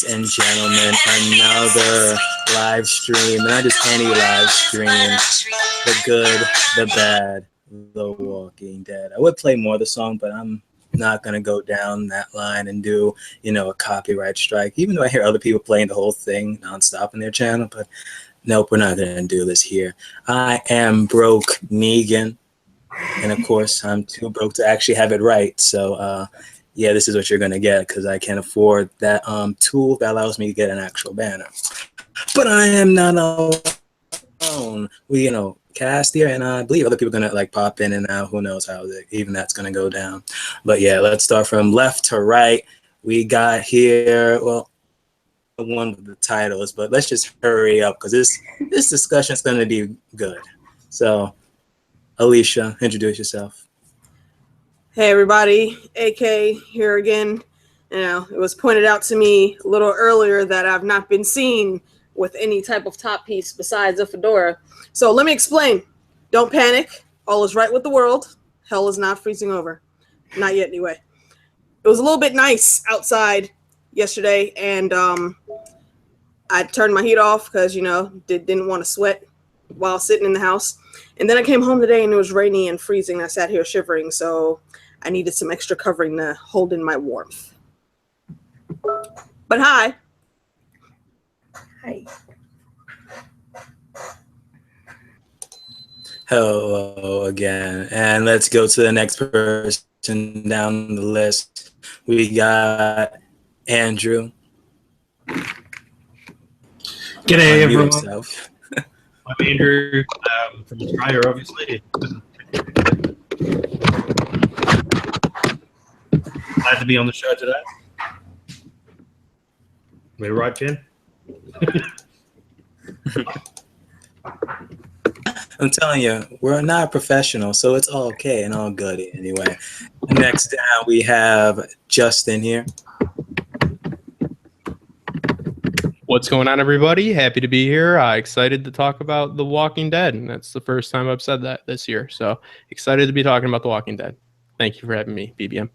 ladies and gentlemen, another live stream, not just any live stream, the good, the bad, The Walking Dead. I would play more of the song, but I'm not going to go down that line and do, a copyright strike, even though I hear other people playing the whole thing nonstop on their channel, but nope, we're not going to do this here. I am broke Negan, and of course, I'm too broke to actually have it right, so, yeah, this is what you're going to get because I can't afford that tool that allows me to get an actual banner. But I am not alone. We, cast here, and I believe other people are going to like pop in and out. Who knows how even that's going to go down. But yeah, let's start from left to right. We got here, well, one with the titles, but let's just hurry up because this discussion is going to be good. So, Alicia, introduce yourself. Hey everybody, AK here again. It was pointed out to me a little earlier that I've not been seen with any type of top piece besides a fedora. So let me explain. Don't panic. All is right with the world. Hell is not freezing over. Not yet anyway. It was a little bit nice outside yesterday, and I turned my heat off because, didn't want to sweat while sitting in the house. And then I came home today and it was rainy and freezing. I sat here shivering, so I needed some extra covering to hold in my warmth. But hi. Hi. Hello again. And let's go to the next person down the list. We got Andrew. G'day, everyone. Yourself. I'm Andrew from Australia, obviously. Glad to be on the show today. Am I right, Jen? I'm telling you, we're not professional, so it's all okay and all good anyway. Next down, we have Justin here. What's going on, everybody? Happy to be here. Excited to talk about The Walking Dead, and that's the first time I've said that this year. So excited to be talking about The Walking Dead. Thank you for having me, BBM.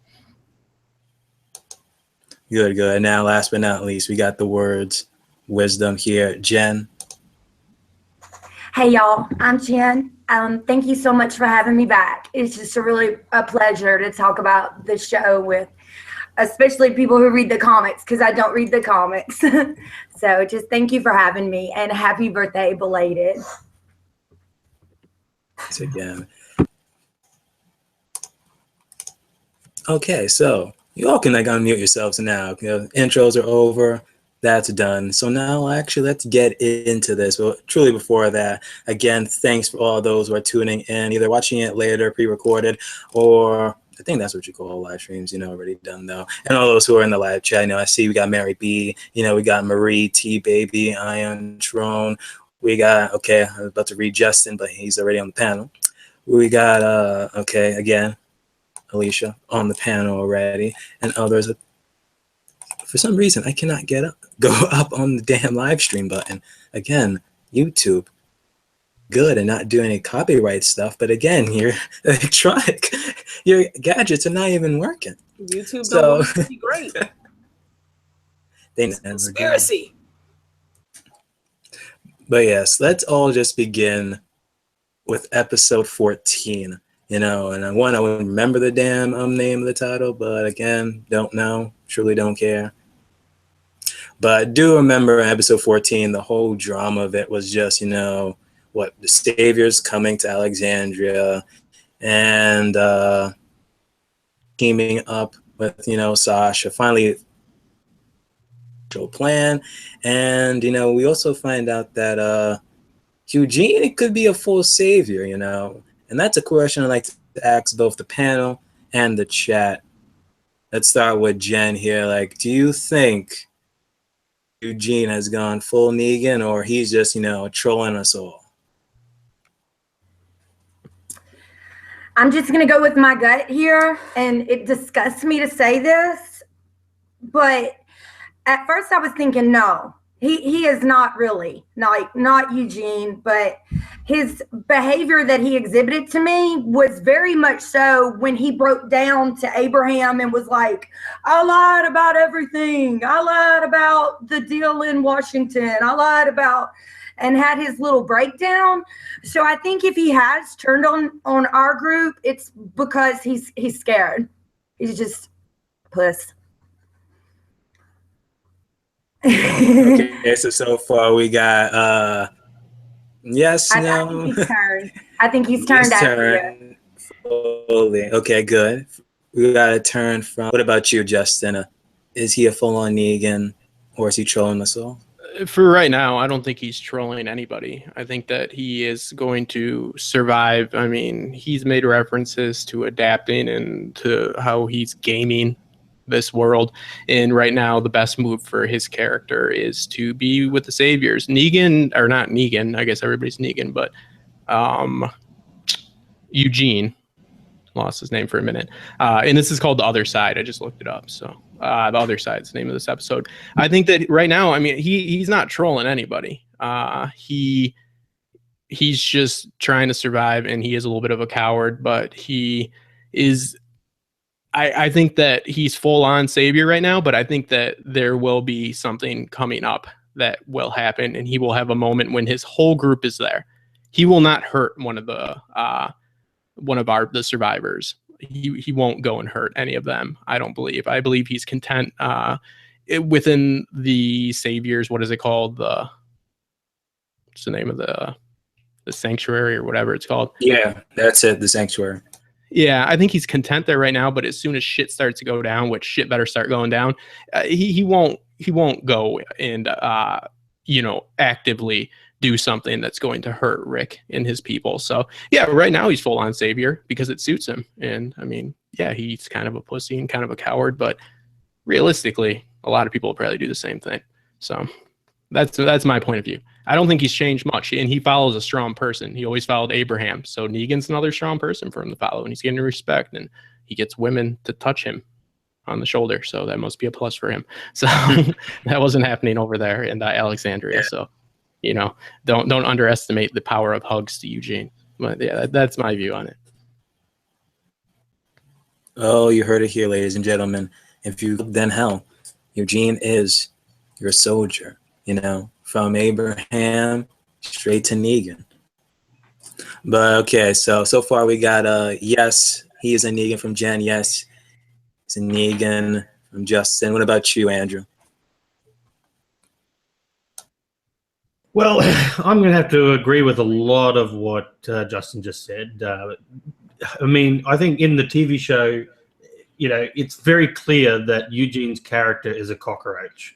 Good, good. Now, last but not least, we got the words wisdom here. Jen. Hey, y'all. I'm Jen. Thank you so much for having me back. It's just a pleasure to talk about the show with especially people who read the comics, because I don't read the comics. So just thank you for having me, and happy birthday belated. Thanks again. Okay, so you all can unmute yourselves now. Intros are over. That's done. So now actually let's get into this. Well, truly before that, again, thanks for all those who are tuning in, either watching it later, pre-recorded, or I think that's what you call live streams, already done though. And all those who are in the live chat, I see we got Mary B, we got Marie, T-Baby, Ion, Trone. We got, okay, I was about to read Justin, but he's already on the panel. We got, okay, again, Alicia on the panel already, and others. For some reason, I cannot go up on the damn live stream button. Again, YouTube, good and not doing any copyright stuff. But again, your electronic, your gadgets are not even working. YouTube don't want to be great. They never conspiracy. But yes, let's all just begin with episode 14. And I wouldn't remember the damn name of the title, but again, don't know, truly don't care. But I do remember in episode 14, the whole drama of it was just, the Savior's coming to Alexandria and teaming up with, Sasha, finally plan. And, we also find out that Eugene, it could be a full savior, And that's a question I'd like to ask both the panel and the chat. Let's start with Jen here. Do you think Eugene has gone full Negan, or he's just, trolling us all? I'm just going to go with my gut here, and it disgusts me to say this, but at first I was thinking, no, he is not really, not Eugene, but his behavior that he exhibited to me was very much so when he broke down to Abraham and was like, I lied about everything. I lied about the deal in Washington. I lied about, and had his little breakdown. So I think if he has turned on our group, it's because he's scared. He's just puss. Okay, so far we got yes, no. I think he's turned after you. Slowly. Okay, good. We got a turn from. What about you, Justin? Is he a full-on Negan, or is he trolling us all? For right now, I don't think he's trolling anybody. I think that he is going to survive. I mean, he's made references to adapting and to how he's gaming this world. And right now, the best move for his character is to be with the Saviors. Negan, or not Negan, I guess everybody's Negan, but Eugene, lost his name for a minute. And this is called The Other Side. I just looked it up. So The Other Side's the name of this episode. I think that right now, I mean, he's not trolling anybody. He's just trying to survive, and he is a little bit of a coward, but he is. I think that he's full on savior right now, but I think that there will be something coming up that will happen, and he will have a moment when his whole group is there. He will not hurt one of the survivors. He won't go and hurt any of them. I don't believe. I believe he's content within the saviors. What is it called? What's the name of the sanctuary or whatever it's called? Yeah, that's it. The sanctuary. Yeah, I think he's content there right now, but as soon as shit starts to go down, which shit better start going down, he won't go and actively do something that's going to hurt Rick and his people. So yeah, right now he's full on savior because it suits him. And I mean, yeah, he's kind of a pussy and kind of a coward, but realistically, a lot of people will probably do the same thing. So that's my point of view. I don't think he's changed much, and he follows a strong person. He always followed Abraham. So Negan's another strong person for him to follow, and he's getting respect, and he gets women to touch him on the shoulder. So that must be a plus for him. So that wasn't happening over there in Alexandria. So, don't underestimate the power of hugs to Eugene. But yeah, that's my view on it. Oh, you heard it here, ladies and gentlemen. If you then hell, Eugene is your soldier. From Abraham straight to Negan. But okay, so far we got yes, he is a Negan from Jen. Yes, he's a Negan from Justin. What about you, Andrew? Well, I'm going to have to agree with a lot of what Justin just said. I mean, I think in the TV show, it's very clear that Eugene's character is a cockroach.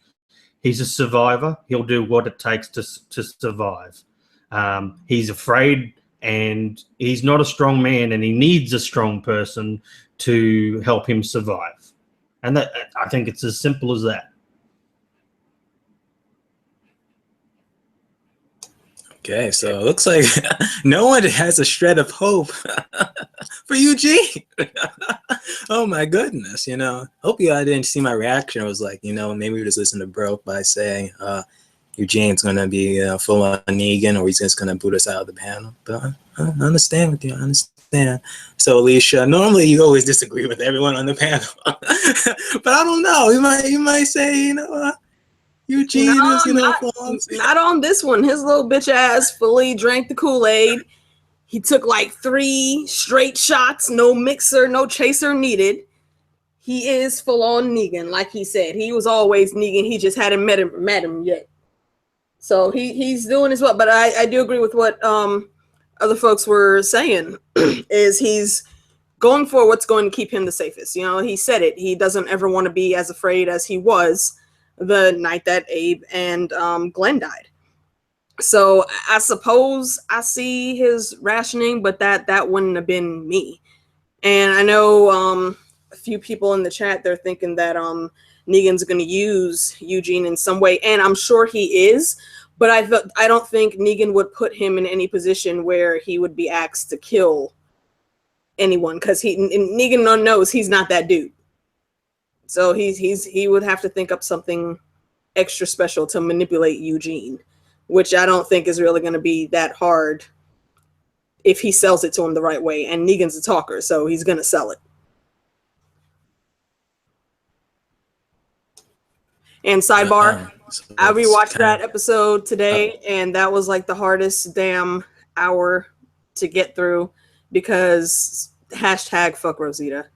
He's a survivor. He'll do what it takes to survive. He's afraid, and he's not a strong man, and he needs a strong person to help him survive. And that, I think it's as simple as that. Okay, so it looks like no one has a shred of hope for Eugene. Oh my goodness, Hope you didn't see my reaction. I was like, maybe we just listen to Broke by saying Eugene's gonna be full on Negan, or he's just gonna boot us out of the panel. But I understand with you. I understand. So Alicia, normally you always disagree with everyone on the panel, but I don't know. You might say, Eugene is, not on this one. His little bitch ass fully drank the Kool-Aid. He took like 3 straight shots, no mixer, no chaser needed. He is full on Negan, like he said. He was always Negan. He just hadn't met him yet. So he's doing as well. But I do agree with what other folks were saying. Is he's going for what's going to keep him the safest. He said it. He doesn't ever want to be as afraid as he was the night that Abe and Glenn died. So I suppose I see his rationing, but that wouldn't have been me. And I know a few people in the chat, they're thinking that Negan's going to use Eugene in some way, and I'm sure he is, but I don't think Negan would put him in any position where he would be asked to kill anyone, because Negan knows he's not that dude. So he would have to think up something extra special to manipulate Eugene, which I don't think is really going to be that hard if he sells it to him the right way. And Negan's a talker, so he's gonna sell it. And sidebar, So I it's rewatched kinda- that episode today, and that was like the hardest damn hour to get through because hashtag fuck Rosita.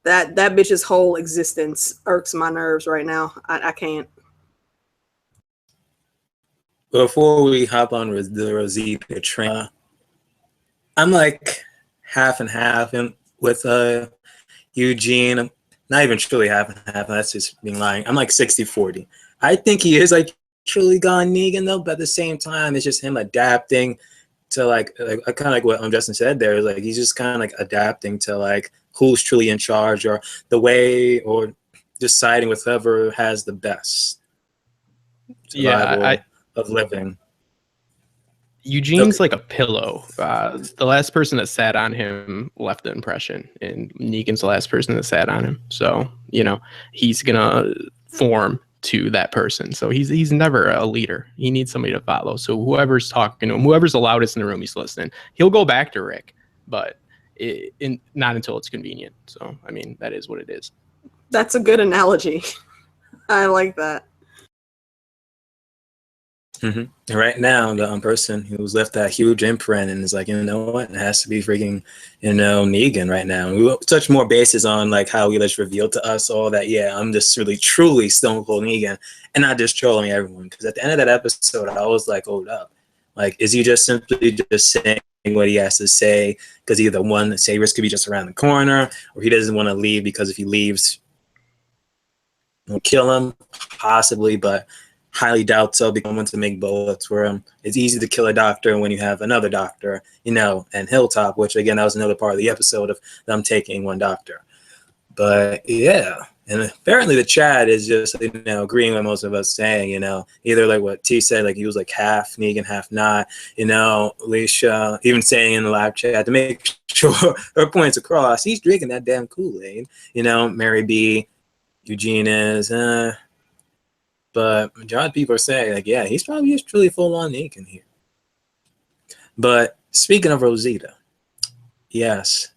That bitch's whole existence irks my nerves right now. I can't. Before we hop on the Rosita train, I'm like half and half with Eugene. I'm not even truly half and half. That's just being lying. I'm like 60-40. I think he is like truly gone Negan though, but at the same time, it's just him adapting to like kind of like what Justin said there. Is like he's just kind of like adapting to like who's truly in charge or the way or deciding with whoever has the best survival of living. Eugene's like a pillow. The last person that sat on him left the impression, and Negan's the last person that sat on him. So, you know, he's gonna form to that person. So he's never a leader. He needs somebody to follow. So whoever's talking to him, whoever's the loudest in the room, he's listening. He'll go back to Rick, but not until it's convenient. So, I mean, that is what it is. That's a good analogy. I like that. Mm-hmm. Right now, the person who's left that huge imprint and is like, you know what, it has to be freaking, Negan right now. We will touch more bases on like how he just revealed to us all that, yeah, I'm just really truly Stone Cold Negan and not just trolling everyone. Because at the end of that episode, I was like, hold up. Like, is he just simply just saying what he has to say? Because either one, the Saviors could be just around the corner, or he doesn't want to leave because if he leaves, we'll kill him, possibly, but highly doubt so because someone to make bullets for him. It's easy to kill a doctor when you have another doctor, and Hilltop, which again, that was another part of the episode of them taking one doctor. But yeah, and apparently the chat is just, agreeing with most of us saying, either like what T said, like he was like half Negan, half not, Alicia even saying in the live chat to make sure her points across, he's drinking that damn Kool-Aid, Mary B, Eugene is, but majority of people are saying, like, yeah, he's probably just truly full-on Negan here. But speaking of Rosita, yes.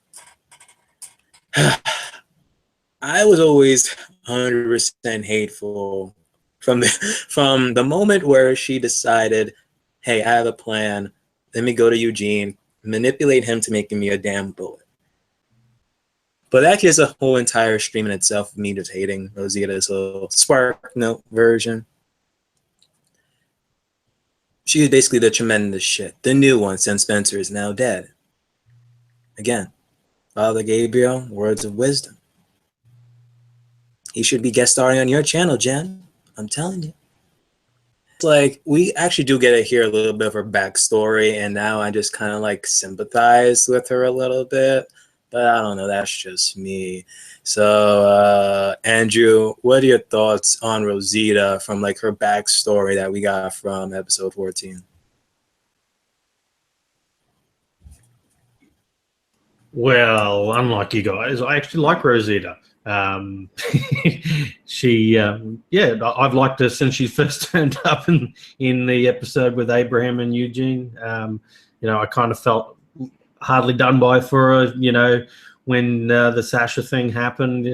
I was always 100% hateful from the moment where she decided, hey, I have a plan. Let me go to Eugene, manipulate him to making me a damn bullet. But that is a whole entire stream in itself of me just hating Rosita's little Spark Note version. She is basically the tremendous shit. The new one, since Spencer is now dead. Again, Father Gabriel, words of wisdom. He should be guest starring on your channel, Jen. I'm telling you. It's like, we actually do get to hear a little bit of her backstory, and now I just kind of like sympathize with her a little bit. But I don't know, that's just me. So, Andrew, what are your thoughts on Rosita from like her backstory that we got from episode 14? Well, unlike you guys, I actually like Rosita. She, I've liked her since she first turned up in the episode with Abraham and Eugene. I kind of felt hardly done by for her, when the Sasha thing happened.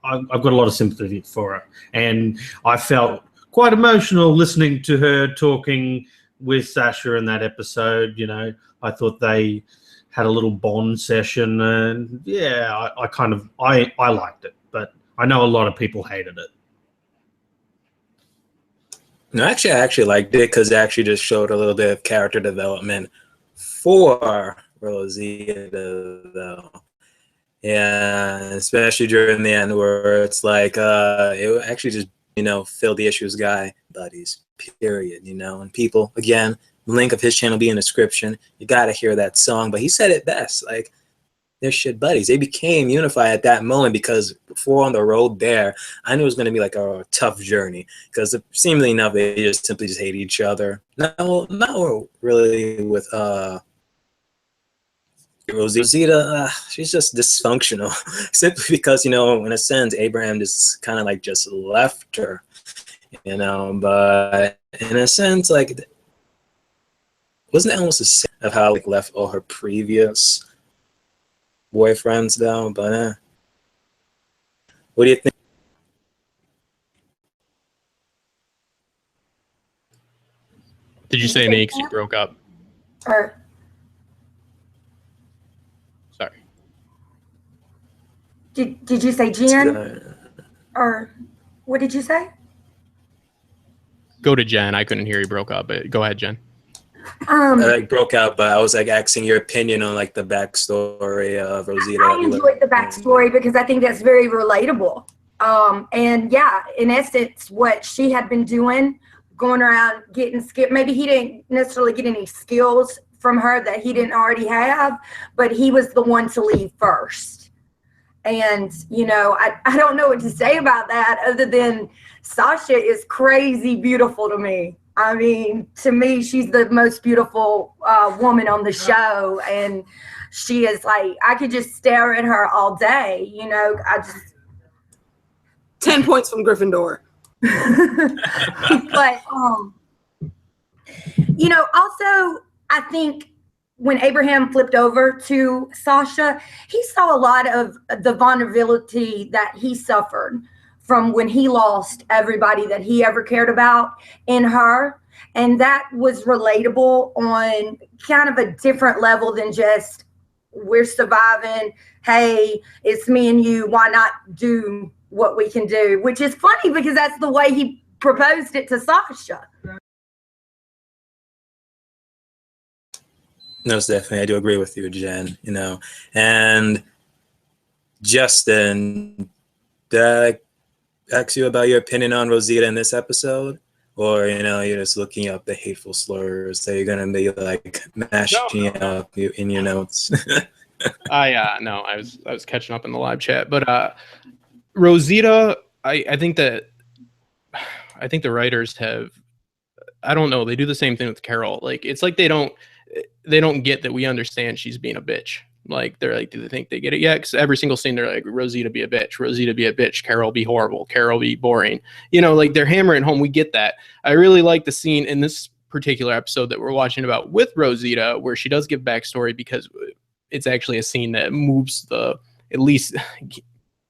I've got a lot of sympathy for her, and I felt quite emotional listening to her talking with Sasha in that episode. I thought they had a little bond session, and yeah, I liked it, but I know a lot of people hated it. No, actually, I actually liked it because it actually just showed a little bit of character development for Rosita, though. Yeah, especially during the end where it's like, it actually just, fill the issues guy buddies, period, and people, again, link of his channel be in the description. You got to hear that song, but he said it best, like, they're shit buddies. They became unified at that moment because before on the road there, I knew it was going to be like a tough journey because seemingly enough, they just simply just hate each other. Not really with Rosita, she's just dysfunctional simply because, in a sense, Abraham just kind of like just left her, but in a sense, like, wasn't it almost the same of how like left all her previous boyfriends down? But what do you think? Did you say Nate? You broke up. Or Sorry. did you say Jen? Or what did you say? Go to Jen. I couldn't hear you. Broke up. But go ahead, Jen. I like broke out, but I was like asking your opinion on like the backstory of Rosita. I enjoyed the backstory because I think that's very relatable. And yeah, in essence, what she had been doing, going around getting skills. Maybe he didn't necessarily get any skills from her that he didn't already have, but he was the one to leave first. And, you know, I don't know what to say about that other than Sasha is crazy beautiful to me. I mean, to me, she's the most beautiful woman on the show. And she is like, I could just stare at her all day. You know, I just. 10 points from Gryffindor. But, you know, also, I think when Abraham flipped over to Sasha, he saw a lot of the vulnerability that he suffered from when he lost everybody that he ever cared about in her. And that was relatable on kind of a different level than just, we're surviving. Hey, it's me and you. Why not do what we can do? Which is funny because that's the way he proposed it to Sasha. No, definitely. I do agree with you, Jen, you know. And Justin, did I ask you about your opinion on Rosita in this episode? Or, you know, you're just looking up the hateful slurs that you're going to be like mashing up in your notes? No, I was catching up in the live chat. But Rosita, I think the writers have, I don't know, they do the same thing with Carol. Like, it's like they don't get that we understand she's being a bitch. Like, they're like, do they think they get it yet? Because every single scene, they're like, Rosita be a bitch, Rosita be a bitch, Carol be horrible, Carol be boring. You know, like, they're hammering home. We get that. I really like the scene in this particular episode that we're watching about with Rosita, where she does give backstory, because it's actually a scene that moves at least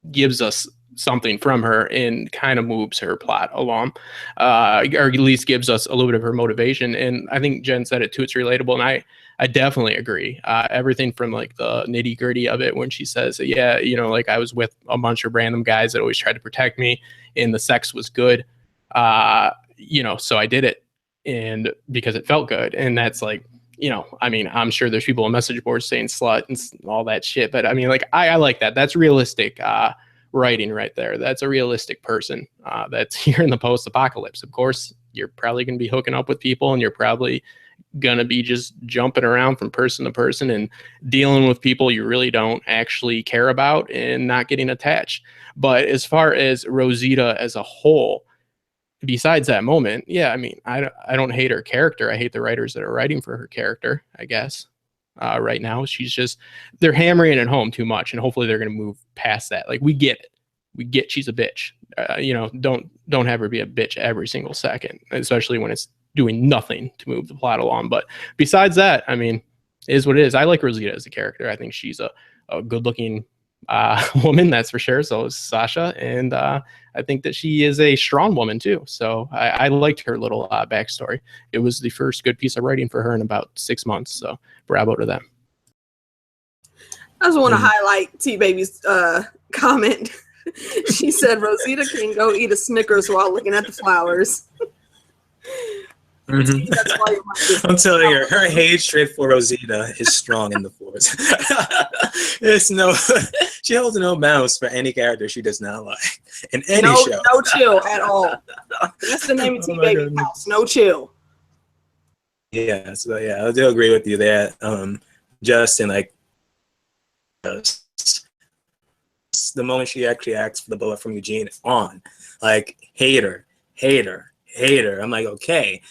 gives us something from her and kind of moves her plot along, or at least gives us a little bit of her motivation. And I think Jen said it too, it's relatable. And I definitely agree. Everything from like the nitty gritty of it, when she says, yeah, you know, like, I was with a bunch of random guys that always tried to protect me and the sex was good. You know, so I did it, and because it felt good. And that's like, you know, I mean, I'm sure there's people on message boards saying slut and all that shit, but I mean, like, I like that. That's realistic writing right there. That's a realistic person that's here in the post-apocalypse. Of course, you're probably going to be hooking up with people, and you're probably going to be just jumping around from person to person and dealing with people you really don't actually care about and not getting attached. But as far as Rosita as a whole, besides that moment, yeah, I mean, I don't hate her character. I hate the writers that are writing for her character, I guess. Right now, she's just, they're hammering it home too much, and hopefully they're going to move past that. Like, we get it. We get she's a bitch. You know, don't have her be a bitch every single second, especially when it's doing nothing to move the plot along. But besides that, I mean, it is what it is. I like Rosita as a character. I think she's a good-looking woman, that's for sure. So is Sasha, and I think that she is a strong woman too. So I liked her little backstory. It was the first good piece of writing for her in about 6 months. So bravo to them. I just want to highlight T-Baby's comment. She said Rosita can go eat a Snickers while looking at the flowers. I'm telling you, her hatred for Rosita is strong in the force. It's she holds no bounds for any character she does not like in any show. No chill at all. That's the name of T-Baby house. No chill. Yeah, so yeah, I do agree with you there. Justin, like, the moment she actually asks for the bullet from Eugene on, like, hater. I'm like, okay,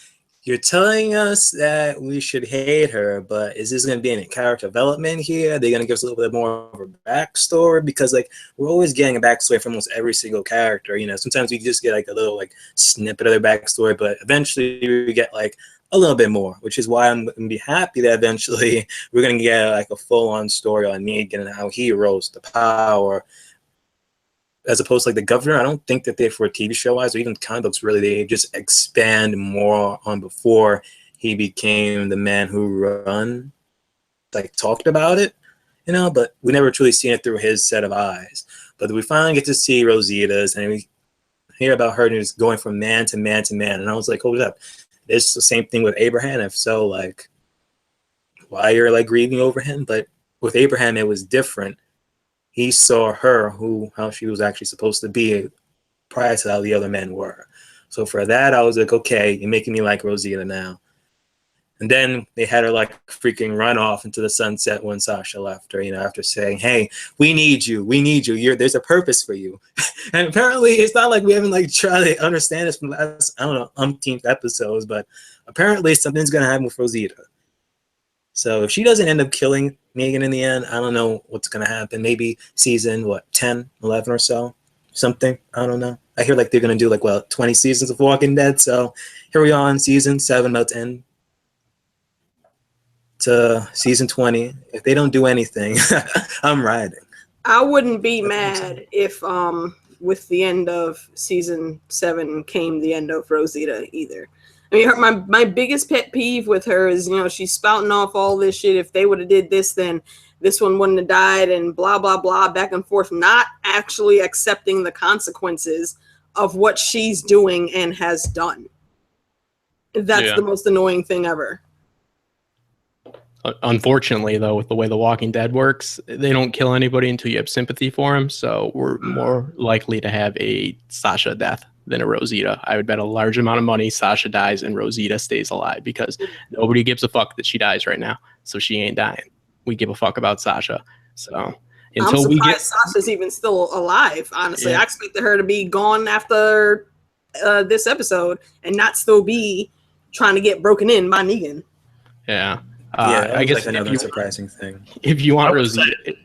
you're telling us that we should hate her, but is this going to be any character development here? Are they going to give us a little bit more of a backstory? Because, like, we're always getting a backstory from almost every single character. You know, sometimes we just get like a little like snippet of their backstory, but eventually we get like a little bit more, which is why I'm going to be happy that eventually we're going to get like a full-on story on Negan and how he rose to power, as opposed to like the governor. I don't think that they, for a TV show wise or even comic books, really, they just expand more on before he became the man who talked about it, you know, but we never truly seen it through his set of eyes. But we finally get to see Rosita's, and we hear about her just going from man to man to man. And I was like, hold up, it's the same thing with Abraham. If so, like, why you're like grieving over him? But with Abraham, it was different. He saw her, how she was actually supposed to be prior to how the other men were. So for that, I was like, okay, you're making me like Rosita now. And then they had her like freaking run off into the sunset when Sasha left her, you know, after saying, hey, we need you. There's a purpose for you. And apparently it's not like we haven't like tried to understand this from the last, I don't know, umpteenth episodes, but apparently something's going to happen with Rosita. So if she doesn't end up killing Negan in the end, I don't know what's going to happen. Maybe season, 10, 11 or so, something. I don't know. I hear like they're going to do 20 seasons of Walking Dead. So here we are on season 7, about to end to season 20. If they don't do anything, I'm riding. I wouldn't be mad if with the end of season 7 came the end of Rosita either. I mean, my biggest pet peeve with her is, you know, she's spouting off all this shit. If they would have did this, then this one wouldn't have died, and blah blah blah, back and forth, not actually accepting the consequences of what she's doing and has done. That's the most annoying thing ever. Unfortunately, though, with the way The Walking Dead works, they don't kill anybody until you have sympathy for them. So we're more likely to have a Sasha death than a Rosita. I would bet a large amount of money Sasha dies and Rosita stays alive, because nobody gives a fuck that she dies right now. So she ain't dying. We give a fuck about Sasha. So until I'm we surprised get Sasha's even still alive, honestly. Yeah. I expected her to be gone after this episode and not still be trying to get broken in by Negan. Yeah. That I was guess like another surprising thing. If you want Rosita,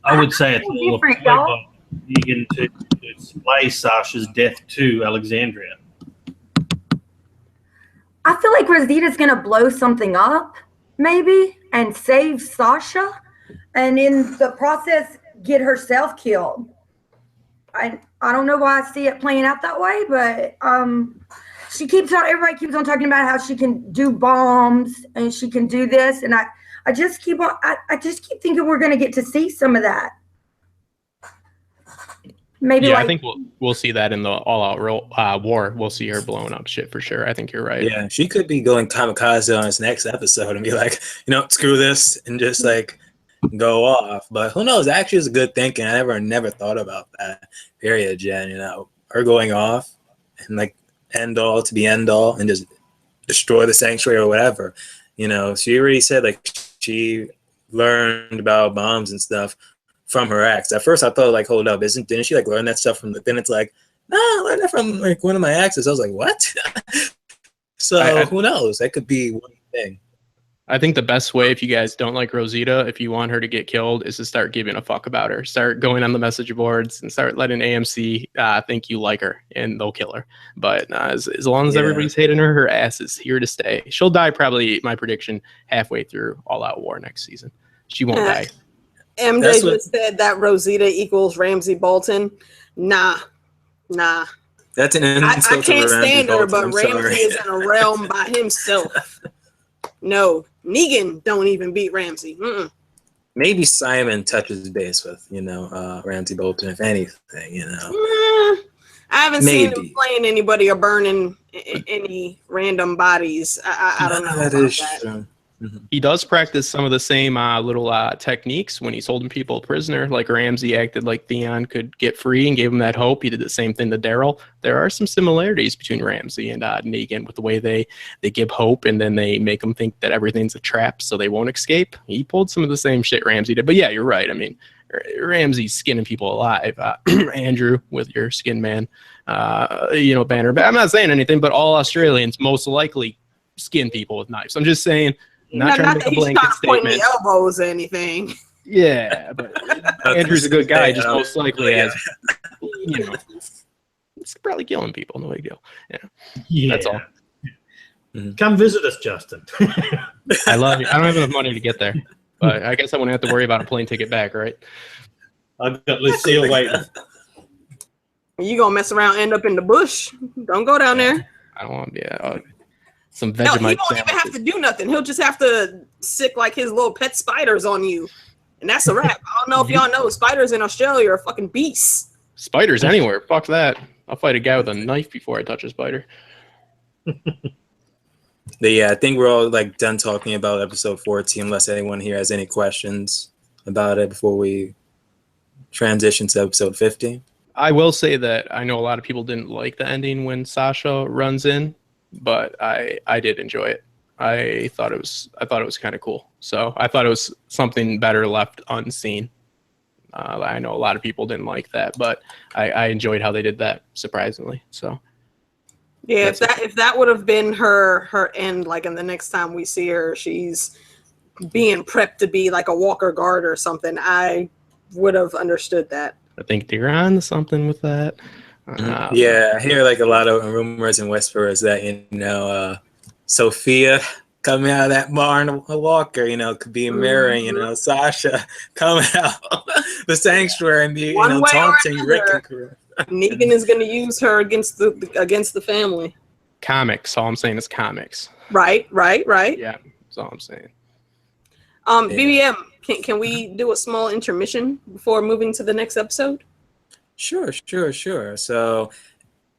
I would say it's a little play by Negan to display Sasha's death to Alexandria. I feel like Rosita's going to blow something up, maybe, and save Sasha, and in the process, get herself killed. I don't know why I see it playing out that way, but everybody keeps on talking about how she can do bombs and she can do this, and I just keep thinking we're going to get to see some of that. Maybe I think we'll see that in the all-out war. We'll see her blowing up shit for sure. I think you're right. Yeah, she could be going kamikaze on his next episode and be like, you know, screw this, and just like go off. But who knows? Actually, it's a good thinking. I never thought about that. Period, Jen. You know, her going off and like end all to be end all and just destroy the sanctuary or whatever. You know, she already said like she learned about bombs and stuff from her ex. At first I thought like, hold up, didn't she like learn that stuff from then it's like, no, I learned that from like one of my exes. I was like, what? So who knows? That could be one thing. I think the best way, if you guys don't like Rosita, if you want her to get killed, is to start giving a fuck about her. Start going on the message boards and start letting AMC think you like her, and they'll kill her. But as long as everybody's hating her, her ass is here to stay. She'll die probably, my prediction, halfway through All Out War next season. She won't die. MJ just said that Rosita equals Ramsay Bolton. Nah. That's an I insult to can't stand her, Bolton. but Ramsay is in a realm by himself. No, Negan don't even beat Ramsay. Maybe Simon touches base with, you know, Ramsay Bolton, if anything, you know. I haven't seen him playing anybody or burning any random bodies. I don't know. That is true. Mm-hmm. He does practice some of the same little techniques when he's holding people prisoner. Like Ramsay acted like Theon could get free and gave him that hope. He did the same thing to Daryl. There are some similarities between Ramsay and Negan with the way they give hope, and then they make them think that everything's a trap so they won't escape. He pulled some of the same shit Ramsay did. But yeah, you're right. I mean, Ramsay's skinning people alive. Andrew, with your skin man, banner. But I'm not saying anything, but all Australians most likely skin people with knives. I'm just saying. Not trying to make a blanket statement. Elbows or anything. Yeah, but Andrew's a good guy. Just most likely has, it's probably killing people. No big deal. Yeah, that's all. Come visit us, Justin. I love you. I don't have enough money to get there, but I guess I wouldn't have to worry about a plane ticket back, right? I've got Lucille waiting. You gonna mess around, end up in the bush. Don't go down there. I don't want to be some Hell, he Vegemite won't even have to do nothing. He'll just have to sick like his little pet spiders on you. And that's a wrap. I don't know if y'all know, spiders in Australia are fucking beasts. Spiders anywhere. Fuck that. I'll fight a guy with a knife before I touch a spider. But yeah, I think we're all like done talking about episode 14, unless anyone here has any questions about it before we transition to episode 15. I will say that I know a lot of people didn't like the ending when Sasha runs in, but I did enjoy it. I thought it was kind of cool. So I thought it was something better left unseen. I know a lot of people didn't like that, but I enjoyed how they did that, surprisingly. So yeah, if that would have been her end, like in the next time we see her, she's being prepped to be like a walker guard or something, I would have understood that. I think they're on something with that. Yeah, I hear like a lot of rumors and whispers that, Sophia coming out of that barn, a walker, could be mirroring, Sasha coming out the sanctuary and be, taunting Rick and Corinne. Negan is going to use her against the family. Comics. All I'm saying is comics. Right. Yeah, that's all I'm saying. BBM, can we do a small intermission before moving to the next episode? Sure. So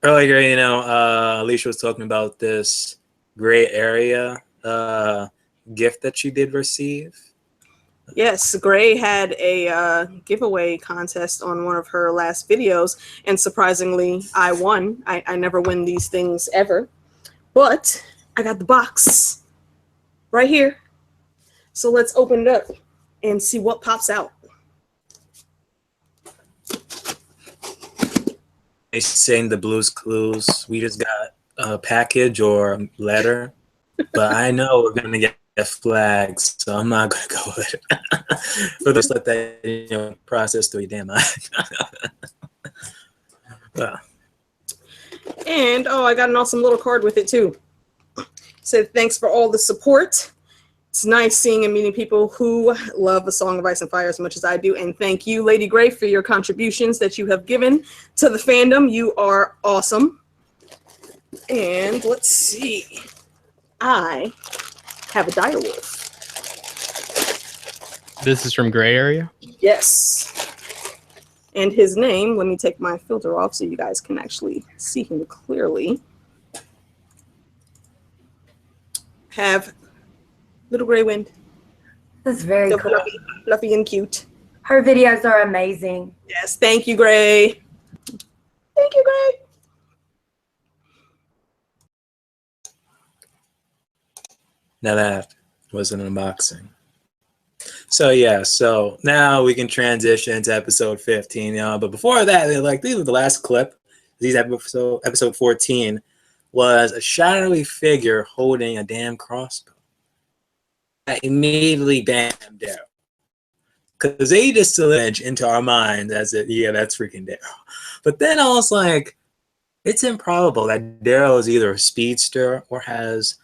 earlier, Alicia was talking about this gray area gift that she did receive. Yes, Gray had a giveaway contest on one of her last videos, and surprisingly, I won. I never win these things ever, but I got the box right here. So let's open it up and see what pops out. They saying the Blues Clues. We just got a package or a letter, but I know we're gonna get flags, so I'm not gonna go with it. But just let that process through your damn mind. And I got an awesome little card with it too. Said thanks for all the support. It's nice seeing and meeting people who love A Song of Ice and Fire as much as I do. And thank you, Lady Gray, for your contributions that you have given to the fandom. You are awesome. And let's see. I have a direwolf. This is from Gray Area? Yes. And his name, let me take my filter off so you guys can actually see him clearly. Have Little Gray Wind. That's very cool. Fluffy and cute. Her videos are amazing. Yes, thank you, Gray. Thank you, Gray. Now that was an unboxing. So now we can transition to episode 15, but before that, these were the last clip. Episode 14 was a shadowy figure holding a damn crossbow. I immediately banned Daryl. Because they just image into our minds as that's freaking Daryl. But then I was like, it's improbable that Daryl is either a speedster or has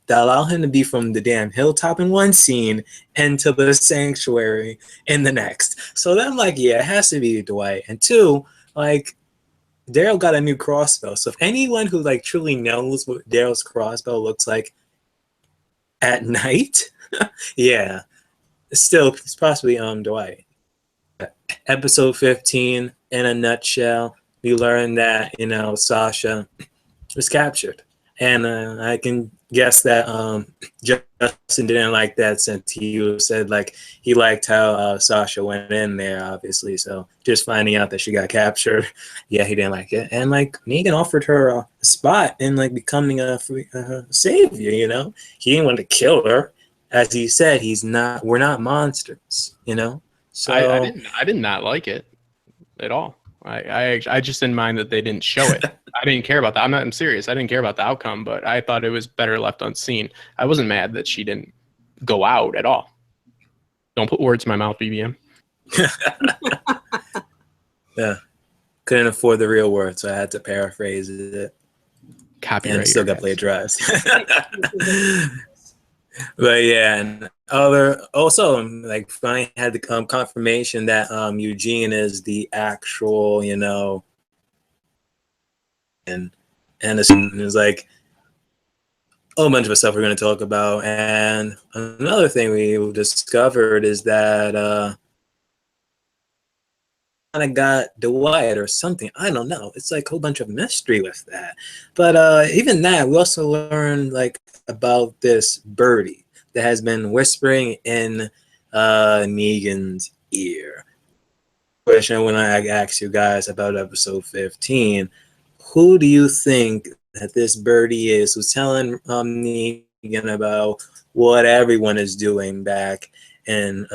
that allow him to be from the damn hilltop in one scene and to the sanctuary in the next. So then I'm like, yeah, it has to be Dwight. And two, Daryl got a new crossbow. So if anyone who truly knows what Daryl's crossbow looks like at night, yeah, it's possibly Dwight. Episode 15, in a nutshell, we learned that Sasha was captured, and I can guess that Justin didn't like that since he said he liked how Sasha went in there, obviously. So just finding out that she got captured, yeah, he didn't like it. And Negan offered her a spot in becoming a savior. He didn't want to kill her, as he said. We're not monsters, So I did not like it at all. I just didn't mind that they didn't show it. I didn't care about that. I'm serious. I didn't care about the outcome, but I thought it was better left unseen. I wasn't mad that she didn't go out at all. Don't put words in my mouth, BBM. Yeah. Couldn't afford the real word, so I had to paraphrase it. Copyright and still your got guys. plagiarized. But yeah, and also like finally had the confirmation that Eugene is the actual, and it's like a whole bunch of stuff we're going to talk about. And another thing we discovered is that kind of got Dwight or something. I don't know. It's like a whole bunch of mystery with that. But even that, we also learned like about this birdie that has been whispering in Negan's ear. Question when I asked you guys about episode 15, who do you think that this birdie is who's telling Negan about what everyone is doing back in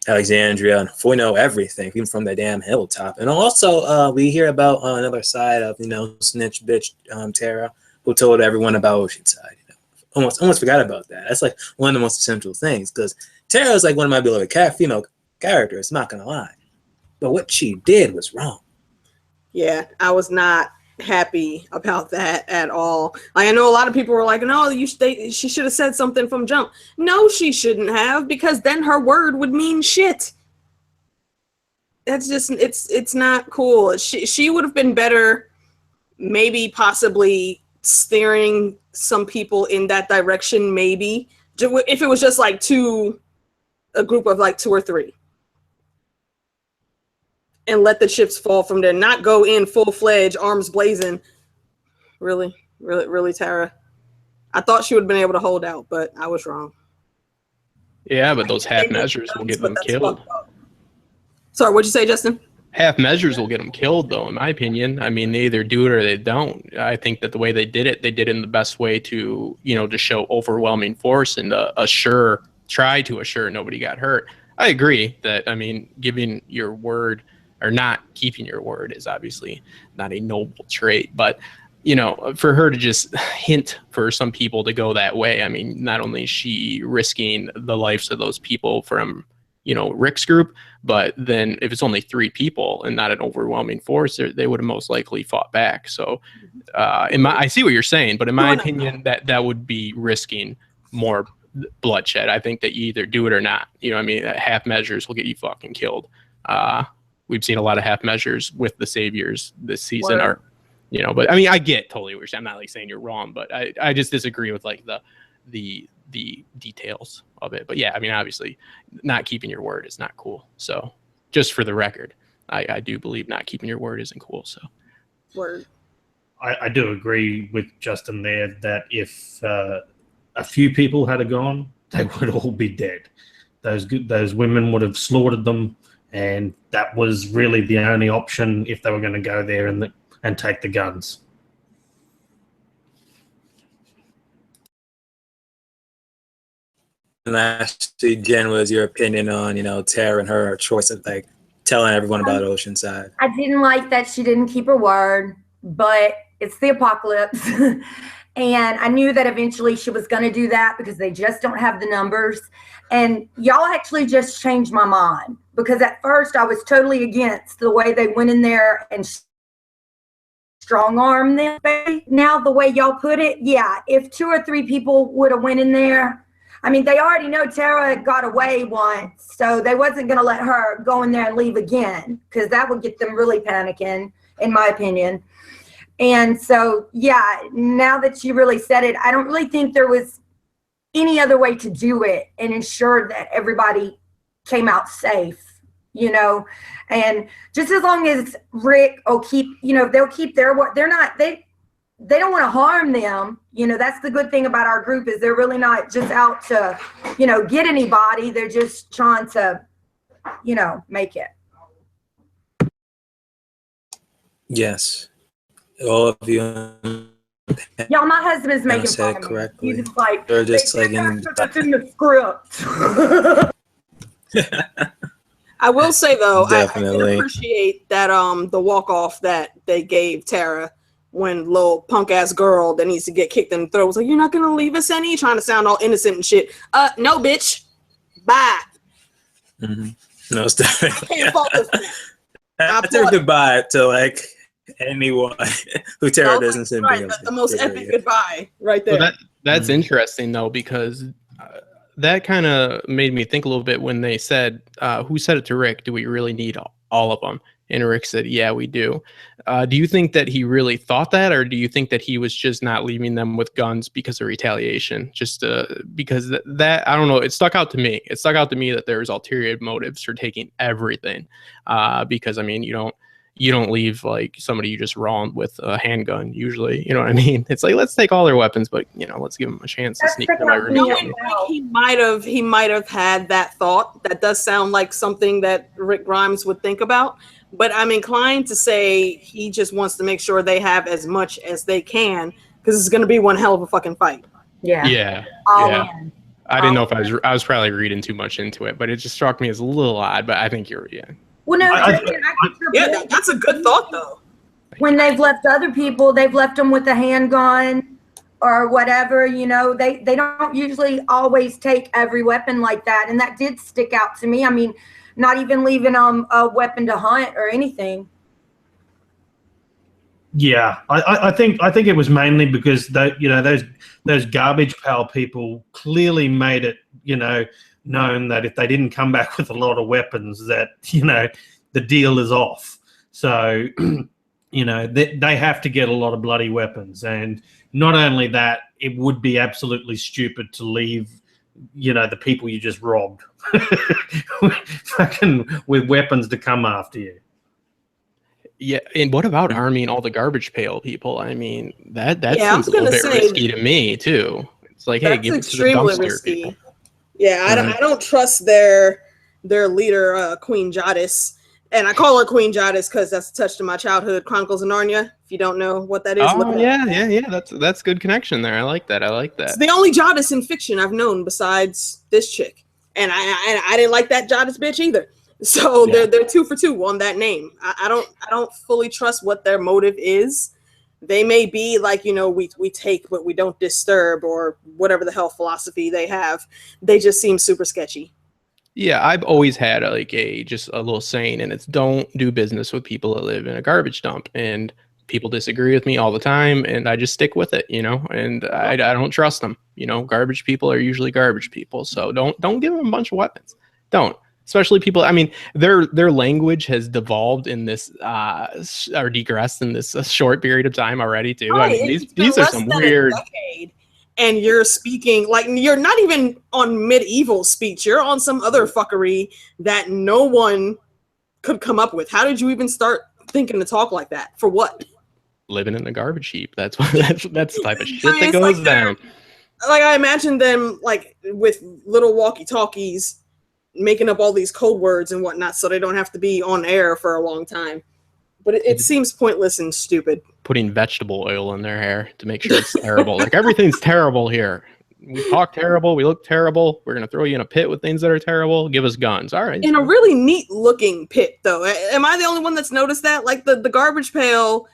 Alexandria, and we know everything, even from the damn hilltop. And also, we hear about another side of snitch bitch Tara, who told everyone about Oceanside. Almost forgot about that. That's like one of the most essential things, because Tara is like one of my beloved female characters. I'm not gonna lie, but what she did was wrong. Yeah, I was not happy about that at all. Like, I know a lot of people were like, "No, she should have said something from jump." No, she shouldn't have, because then her word would mean shit. That's just it's not cool. She would have been better, maybe possibly steering some people in that direction. Maybe if it was just like a group of like 2 or 3. And let the chips fall from there. Not go in full-fledged, arms blazing. Really, Tara. I thought she would have been able to hold out, but I was wrong. Yeah, but those half measures will get them killed. Sorry, what'd you say, Justin? Half measures will get them killed, though, in my opinion. I mean, they either do it or they don't. I think that the way they did it in the best way to, to show overwhelming force and try to assure nobody got hurt. I agree that, I mean, giving your word or not keeping your word is obviously not a noble trait, but for her to just hint for some people to go that way, I mean, not only is she risking the lives of those people from, Rick's group, but then if it's only 3 people and not an overwhelming force, they would have most likely fought back. So I see what you're saying, but in my opinion, that would be risking more bloodshed. I think that you either do it or not. Half measures will get you fucking killed. We've seen a lot of half measures with the saviors this season. But I mean, I get totally what you're saying. I'm not like saying you're wrong, but I just disagree with like the details of it. But yeah, I mean, obviously not keeping your word is not cool. So just for the record, I do believe not keeping your word isn't cool. So word. I do agree with Justin there that if a few people had gone, they would all be dead. Those women would have slaughtered them, and that was really the only option if they were going to go there and take the guns. And lastly, Jen, was your opinion on Tara and her choice of like telling everyone about Oceanside? I didn't like that she didn't keep her word, but it's the apocalypse. And I knew that eventually she was going to do that because they just don't have the numbers. And y'all actually just changed my mind, because at first I was totally against the way they went in there and strong arm them. Now the way y'all put it, yeah, if 2 or 3 people would have went in there, I mean, they already know Tara got away once, so they wasn't going to let her go in there and leave again, because that would get them really panicking, in my opinion. And so, yeah, now that you really said it, I don't really think there was any other way to do it and ensure that everybody came out safe, and just as long as Rick will keep, they'll keep their word. They don't want to harm them. That's the good thing about our group, is they're really not just out to, get anybody. They're just trying to, make it. Yes. All of you. Y'all, my husband's making fun of me. Correctly. He's just like, they're just like that's in the script. I will say though, I Definitely. appreciate that the walk off that they gave Tara when little punk ass girl that needs to get kicked in the throat was like, "You're not gonna leave us any?" Trying to sound all innocent and shit. No, bitch. Bye. Mm-hmm. No, it's definitely. I can't fault this. I took goodbye to like anyone who Tara doesn't send right, videos. the most epic goodbye right there. Well, that's interesting though, because that kind of made me think a little bit when they said, who said it to Rick, do we really need all of them? And Rick said, yeah, we do. Do you think that he really thought that, or do you think that he was just not leaving them with guns because of retaliation? Just because that I don't know. It stuck out to me. It stuck out to me that there was ulterior motives for taking everything. Because I mean, you don't leave like somebody you just wronged with a handgun usually. You know what I mean? It's like, let's take all their weapons, but let's give them a chance to sneak them out. He might have had that thought. That does sound like something that Rick Grimes would think about. But I'm inclined to say he just wants to make sure they have as much as they can, because it's going to be one hell of a fucking fight. Yeah. Yeah. I didn't know if I was probably reading too much into it, but it just struck me as a little odd. But I think you're Well, no, that's a good thought though. When they've left other people, they've left them with a handgun or whatever. They don't usually always take every weapon like that, and that did stick out to me. I mean, not even leaving a weapon to hunt or anything. Yeah, I think it was mainly because those garbage pail people clearly made it known that if they didn't come back with a lot of weapons, that the deal is off. So they have to get a lot of bloody weapons, and not only that, it would be absolutely stupid to leave the people you just robbed fucking with weapons to come after you. Yeah, and what about arming all the garbage pail people? I mean, that seems a little bit risky to me too. It's like, hey, give it to the dumpster risky. people. Yeah, I don't trust their leader, Queen Jadis. And I call her Queen Jadis because that's attached to my childhood, Chronicles of Narnia. If you don't know what that is, oh yeah. That's good connection there. I like that. It's the only Jadis in fiction I've known besides this chick, and I didn't like that Jadis bitch either. So they're 2 for 2 on that name. I don't fully trust what their motive is. They may be like, we take but we don't disturb, or whatever the hell philosophy they have. They just seem super sketchy. Yeah, I've always had just a little saying, and it's don't do business with people that live in a garbage dump. And people disagree with me all the time, and I just stick with it, and I don't trust them. Garbage people are usually garbage people. So don't give them a bunch of weapons. Don't. Especially people, I mean, their language has devolved in this, or digressed in this short period of time already too. Right. I mean, these are some weird. And you're speaking like you're not even on medieval speech. You're on some other fuckery that no one could come up with. How did you even start thinking to talk like that? For what? Living in a garbage heap. That's the type of shit that goes down. Like I imagine them like with little walkie-talkies, making up all these code words and whatnot, so they don't have to be on air for a long time. But it seems pointless and stupid. Putting vegetable oil in their hair to make sure it's terrible. Like everything's terrible here. We talk terrible. We look terrible. We're going to throw you in a pit with things that are terrible. Give us guns. All right. In a really neat looking pit, though. Am I the only one that's noticed that? Like the garbage pail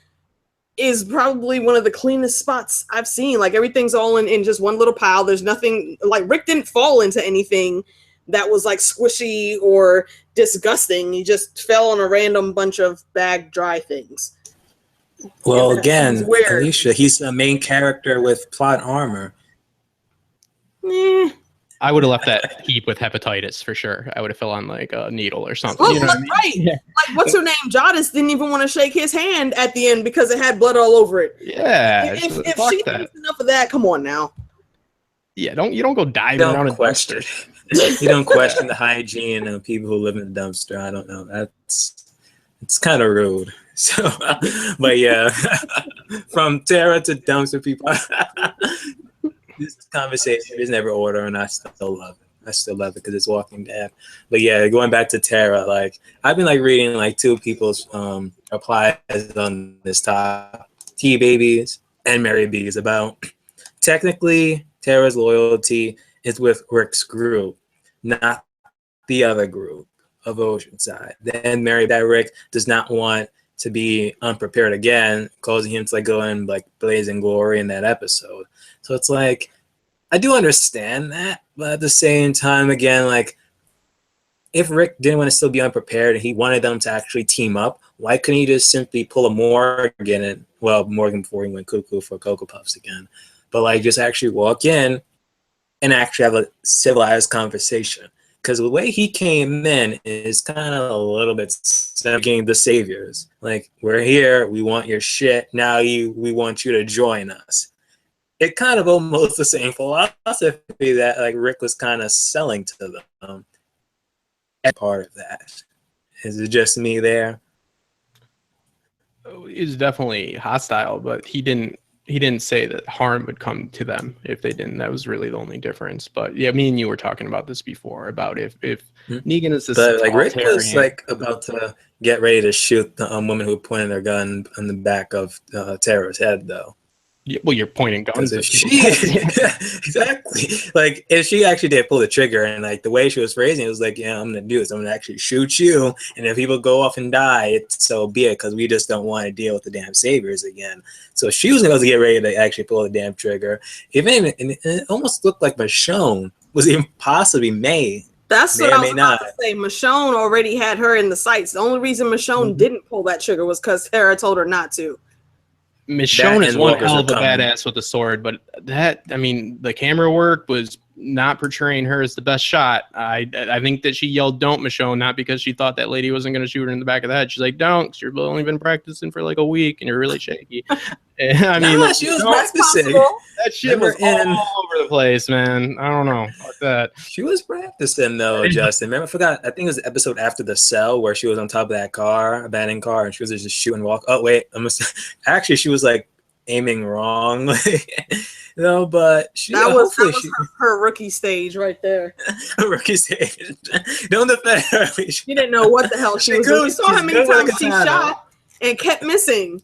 is probably one of the cleanest spots I've seen. Like everything's all in just one little pile. There's nothing, like Rick didn't fall into anything that was like squishy or disgusting. He just fell on a random bunch of bagged dry things. Well, again, Alicia, he's a main character with plot armor. I would have left that heap with hepatitis for sure. I would have fell on like a needle or something. Oh, that's right. Yeah. Like, what's her name? Jadis didn't even want to shake his hand at the end because it had blood all over it. Yeah. If she thinks enough of that, come on now. Yeah, you don't go diving around a dumpster. You don't question the hygiene of people who live in the dumpster. I don't know. It's kind of rude. So, but yeah, from Tara to dumpster people, this conversation is never order, and I still love it. I still love it because it's Walking Dead. But yeah, going back to Tara, like I've been like reading like 2 people's replies on this topic, T Babies and Mary B's, about technically Tara's loyalty is with Rick's group, not the other group of Oceanside. Then Mary that Rick does not want to be unprepared again, causing him to like go in like blazing glory in that episode. So it's like, I do understand that, but at the same time, again, like if Rick didn't want to still be unprepared and he wanted them to actually team up, Why couldn't he just simply pull a Morgan and, well, Morgan before he went cuckoo for Cocoa Puffs again, but like just actually walk in and actually have a civilized conversation? Because the way he came in is kind of a little bit getting the saviors. Like, we're here, we want your shit, now we want you to join us. It kind of almost the same philosophy that like Rick was kind of selling to them. And part of that. Is it just me there? He was definitely hostile, but he didn't say that harm would come to them if they didn't. That was really the only difference. But yeah, me and you were talking about this before about if Negan is this, but like Rick was like about to get ready to shoot the woman who pointed their gun on the back of Tara's head, though. Yeah, well, you're pointing guns If at she people. exactly, like if she actually did pull the trigger, and like the way she was phrasing it was like, yeah, I'm gonna do this, I'm gonna actually shoot you, and if people go off and die, it's so be it, because we just don't want to deal with the damn saviors again. So she was going to get ready to actually pull the damn trigger. Even it almost looked like Michonne was even possibly May. That's what I was about to say. Michonne already had her in the sights. The only reason Michonne didn't pull that trigger was because Tara told her not to. Michonne is one hell of a badass with a sword, but the camera work was not portraying her as the best shot. I think that she yelled, "Don't, Michonne," not because she thought that lady wasn't going to shoot her in the back of the head. She's like, "Don't, 'cause you've only been practicing for like a week and you're really shaky." And, she was practicing. That shit was all over the place, man. I don't know about that. She was practicing though, Justin. Remember, I forgot. I think it was the episode after the cell where she was on top of that car, abandoned car, and she was just shooting walk. Oh wait, actually she was like aiming wrong. No, but that was her rookie stage right there. Rookie stage. Don't defend her. She didn't know what the hell she was doing. You saw how many times she shot and kept missing.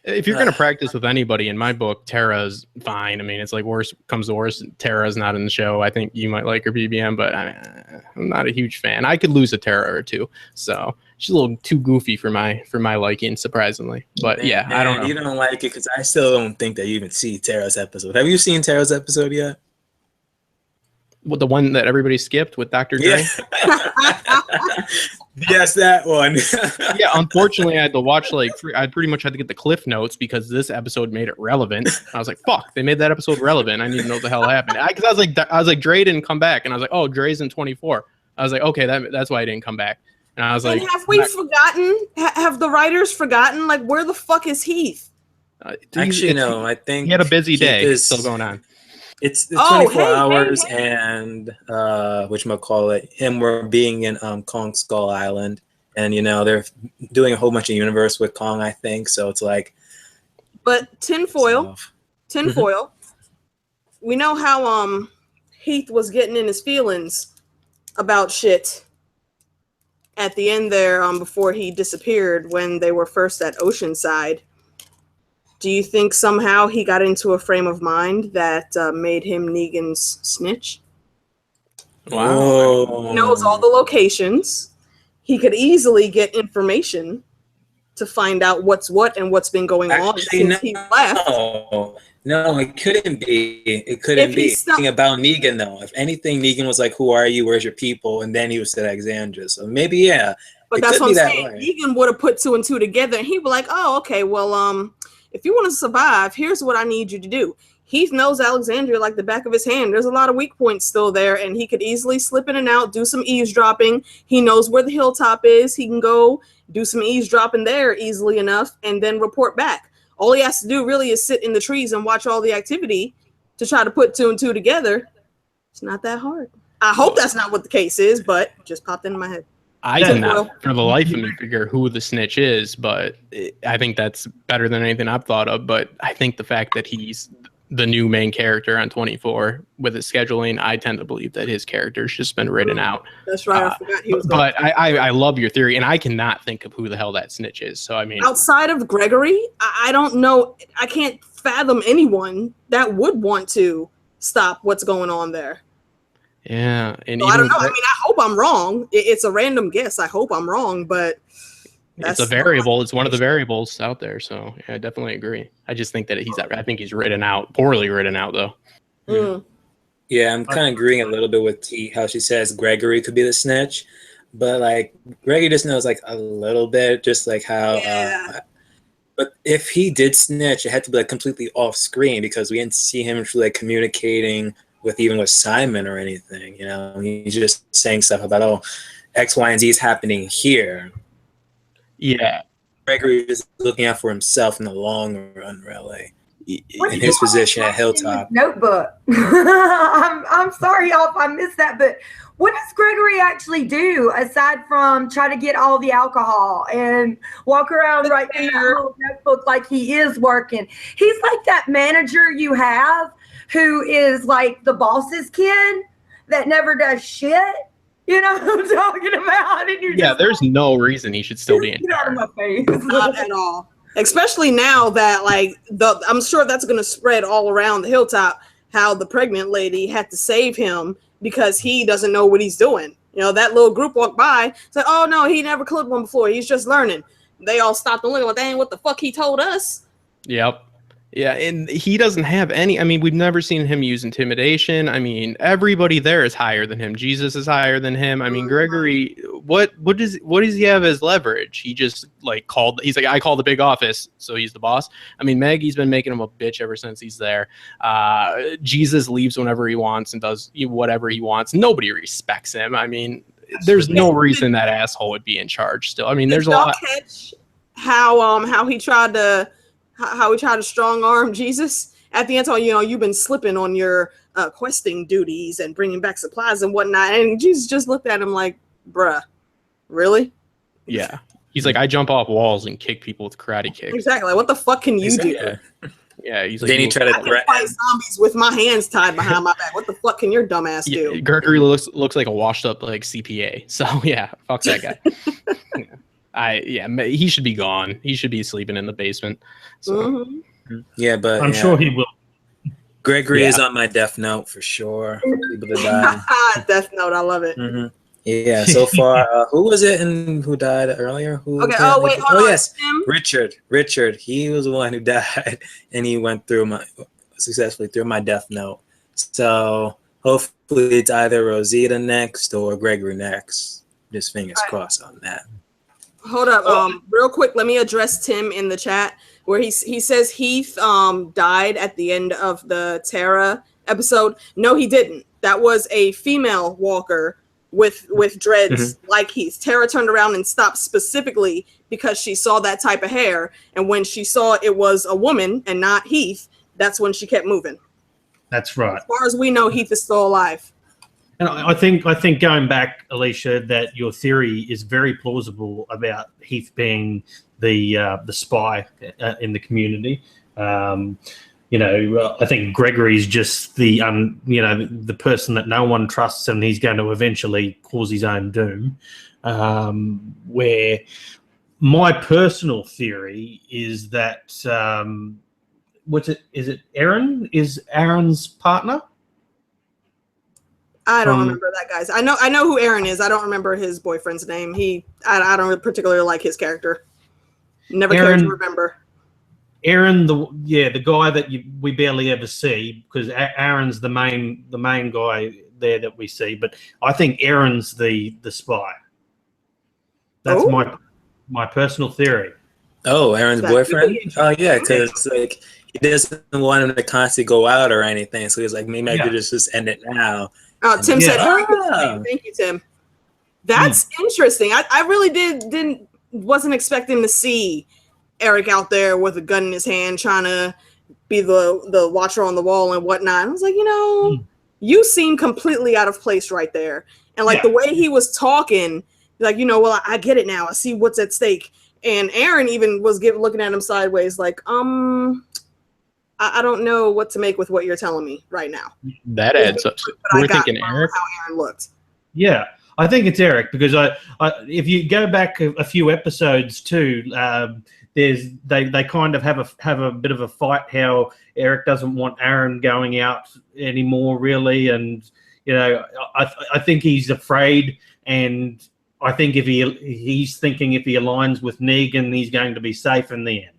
If you're going to practice with anybody, in my book, Tara's fine. I mean, it's like worst comes to worst. Tara's not in the show. I think you might like her, BBM, but I'm not a huge fan. I could lose a Tara or two. So she's a little too goofy for my liking, surprisingly. But yeah, I don't know. You don't like it because I still don't think that you even see Tara's episode. Have you seen Tara's episode yet? What, the one that everybody skipped with Dr. Dre? Yeah. Yes, that one. Yeah, unfortunately, I had to watch I pretty much had to get the cliff notes because this episode made it relevant. I was like, "Fuck!" They made that episode relevant. I need to know what the hell happened. Because I was like, Dre didn't come back, and I was like, "Oh, Dre's in 24." I was like, "Okay, that's why he didn't come back." And I was like, "Have we forgotten? Have the writers forgotten? Like, where the fuck is Heath?" Actually, no. I think he had a busy day. It's still going on. It's 24 hours and whatchamacallit, him we're being in Kong Skull Island, and they're doing a whole bunch of universe with Kong, I think. So it's like, but tinfoil. We know how Heath was getting in his feelings about shit at the end there before he disappeared when they were first at Oceanside. Do you think somehow he got into a frame of mind that made him Negan's snitch? Wow. He knows all the locations. He could easily get information to find out what's what and what's been going on since he left. No, it couldn't be. It couldn't be. Thinking about Negan, though. If anything, Negan was like, "Who are you? Where's your people?" And then he was to Alexandria. So maybe, yeah. But that's what I'm saying. Negan would have put two and two together, and he'd be like, "Oh, okay, well, if you want to survive, here's what I need you to do." Heath knows Alexandria like the back of his hand. There's a lot of weak points still there, and he could easily slip in and out, do some eavesdropping. He knows where the hilltop is. He can go do some eavesdropping there easily enough and then report back. All he has to do really is sit in the trees and watch all the activity to try to put two and two together. It's not that hard. I hope that's not what the case is, but it just popped into my head. I cannot for the life of me figure who the snitch is, but I think that's better than anything I've thought of. But I think the fact that he's the new main character on 24 with his scheduling, I tend to believe that his character's just been written out. That's right. I forgot he was. But I love your theory, and I cannot think of who the hell that snitch is. So I mean, outside of Gregory, I don't know. I can't fathom anyone that would want to stop what's going on there. Yeah, and so I don't know. I mean, I hope I'm wrong. It's a random guess. I hope I'm wrong, but it's a variable. It's one of the variables out there. So yeah, I definitely agree. I just think that I think he's written out, poorly written out, though. Mm. Yeah, I'm kind of agreeing a little bit with T, how she says Gregory could be the snitch. but like Greggy just knows like a little bit, just like how. Yeah. But if he did snitch, it had to be like completely off screen because we didn't see him actually like communicating with Simon or anything. You know, he's just saying stuff about X, Y, and Z is happening here. Yeah. Gregory is looking out for himself in the long run, really. What In do his you position at have in his Hilltop. Notebook. I'm sorry, y'all, if I missed that, but what does Gregory actually do aside from try to get all the alcohol and walk around right in that little notebook like he is working? He's like that manager you have who is like the boss's kid that never does shit. You know what I'm talking about? And you're Yeah, just there's no reason he should still be in get out of there. my face. Not at all. Especially now that like I'm sure that's going to spread all around the Hilltop how the pregnant lady had to save him because he doesn't know what he's doing. You know, that little group walked by, said, "Oh no, he never clipped one before. He's just learning." They all stopped and looked like, "Dang, what the fuck he told us?" Yep. Yeah, and he doesn't have any. I mean, we've never seen him use intimidation. I mean, everybody there is higher than him. Jesus is higher than him. I mean, Gregory, what does he have as leverage? He just like he's like, I call the big office, so he's the boss. I mean, Maggie's been making him a bitch ever since he's there. Jesus leaves whenever he wants and does whatever he wants. Nobody respects him. I mean, there's no reason that asshole would be in charge still. I mean, there's a lot. Catch how he tried to strong arm Jesus at the end. So, you know, you've been slipping on your questing duties and bringing back supplies and whatnot. And Jesus just looked at him like, bruh, really? Yeah. He's like, I jump off walls and kick people with karate kicks. Exactly. What the fuck can you do? Yeah, he's like, Then he tried to I can fight zombies with my hands tied behind my back. What the fuck can your dumb ass do? Yeah, Gregory looks like a washed up like CPA. So yeah, fuck that guy. He should be gone. He should be sleeping in the basement. So. Yeah, but I'm sure he will. Gregory is on my death note for sure. For people to die. Death Note, I love it. Yeah, so far, who was it and who died earlier? Yes, Tim? Richard. He was the one who died, and he went successfully through my death note. So hopefully it's either Rosita next or Gregory next. Just fingers crossed on that. Hold up, real quick. Let me address Tim in the chat where he says Heath died at the end of the Tara episode. No, he didn't. That was a female walker with dreads like Heath. Tara turned around and stopped specifically because she saw that type of hair, and when she saw it was a woman and not Heath, that's when she kept moving. That's right. As far as we know, Heath is still alive. And I think going back, Alicia, that your theory is very plausible about Heath being the spy in the community. I think Gregory's just the person that no one trusts, and he's going to eventually cause his own doom. Where my personal theory is that is it Aaron? Is Aaron's partner? I don't remember that guy's. I know who Aaron is. I don't remember his boyfriend's name. I don't particularly like his character. Never cared to remember. Aaron, the guy that we barely ever see, because Aaron's the main guy there that we see. But I think Aaron's the spy. That's my personal theory. Oh, Aaron's boyfriend? Oh yeah, because like he doesn't want him to constantly go out or anything. So he's like, maybe I could just end it now. Oh, Tim said, thank you, Tim. That's interesting. I really wasn't expecting to see Eric out there with a gun in his hand trying to be the watcher on the wall and whatnot. I was like, you seem completely out of place right there. And like the way he was talking, like, well, I get it now. I see what's at stake. And Aaron even was looking at him sideways like, I don't know what to make with what you're telling me right now. That adds up. We're thinking Eric. How Aaron looked. Yeah, I think it's Eric because if you go back a few episodes too, they kind of have a bit of a fight. How Eric doesn't want Aaron going out anymore, really, and I think he's afraid, and I think he's thinking if he aligns with Negan, he's going to be safe in the end.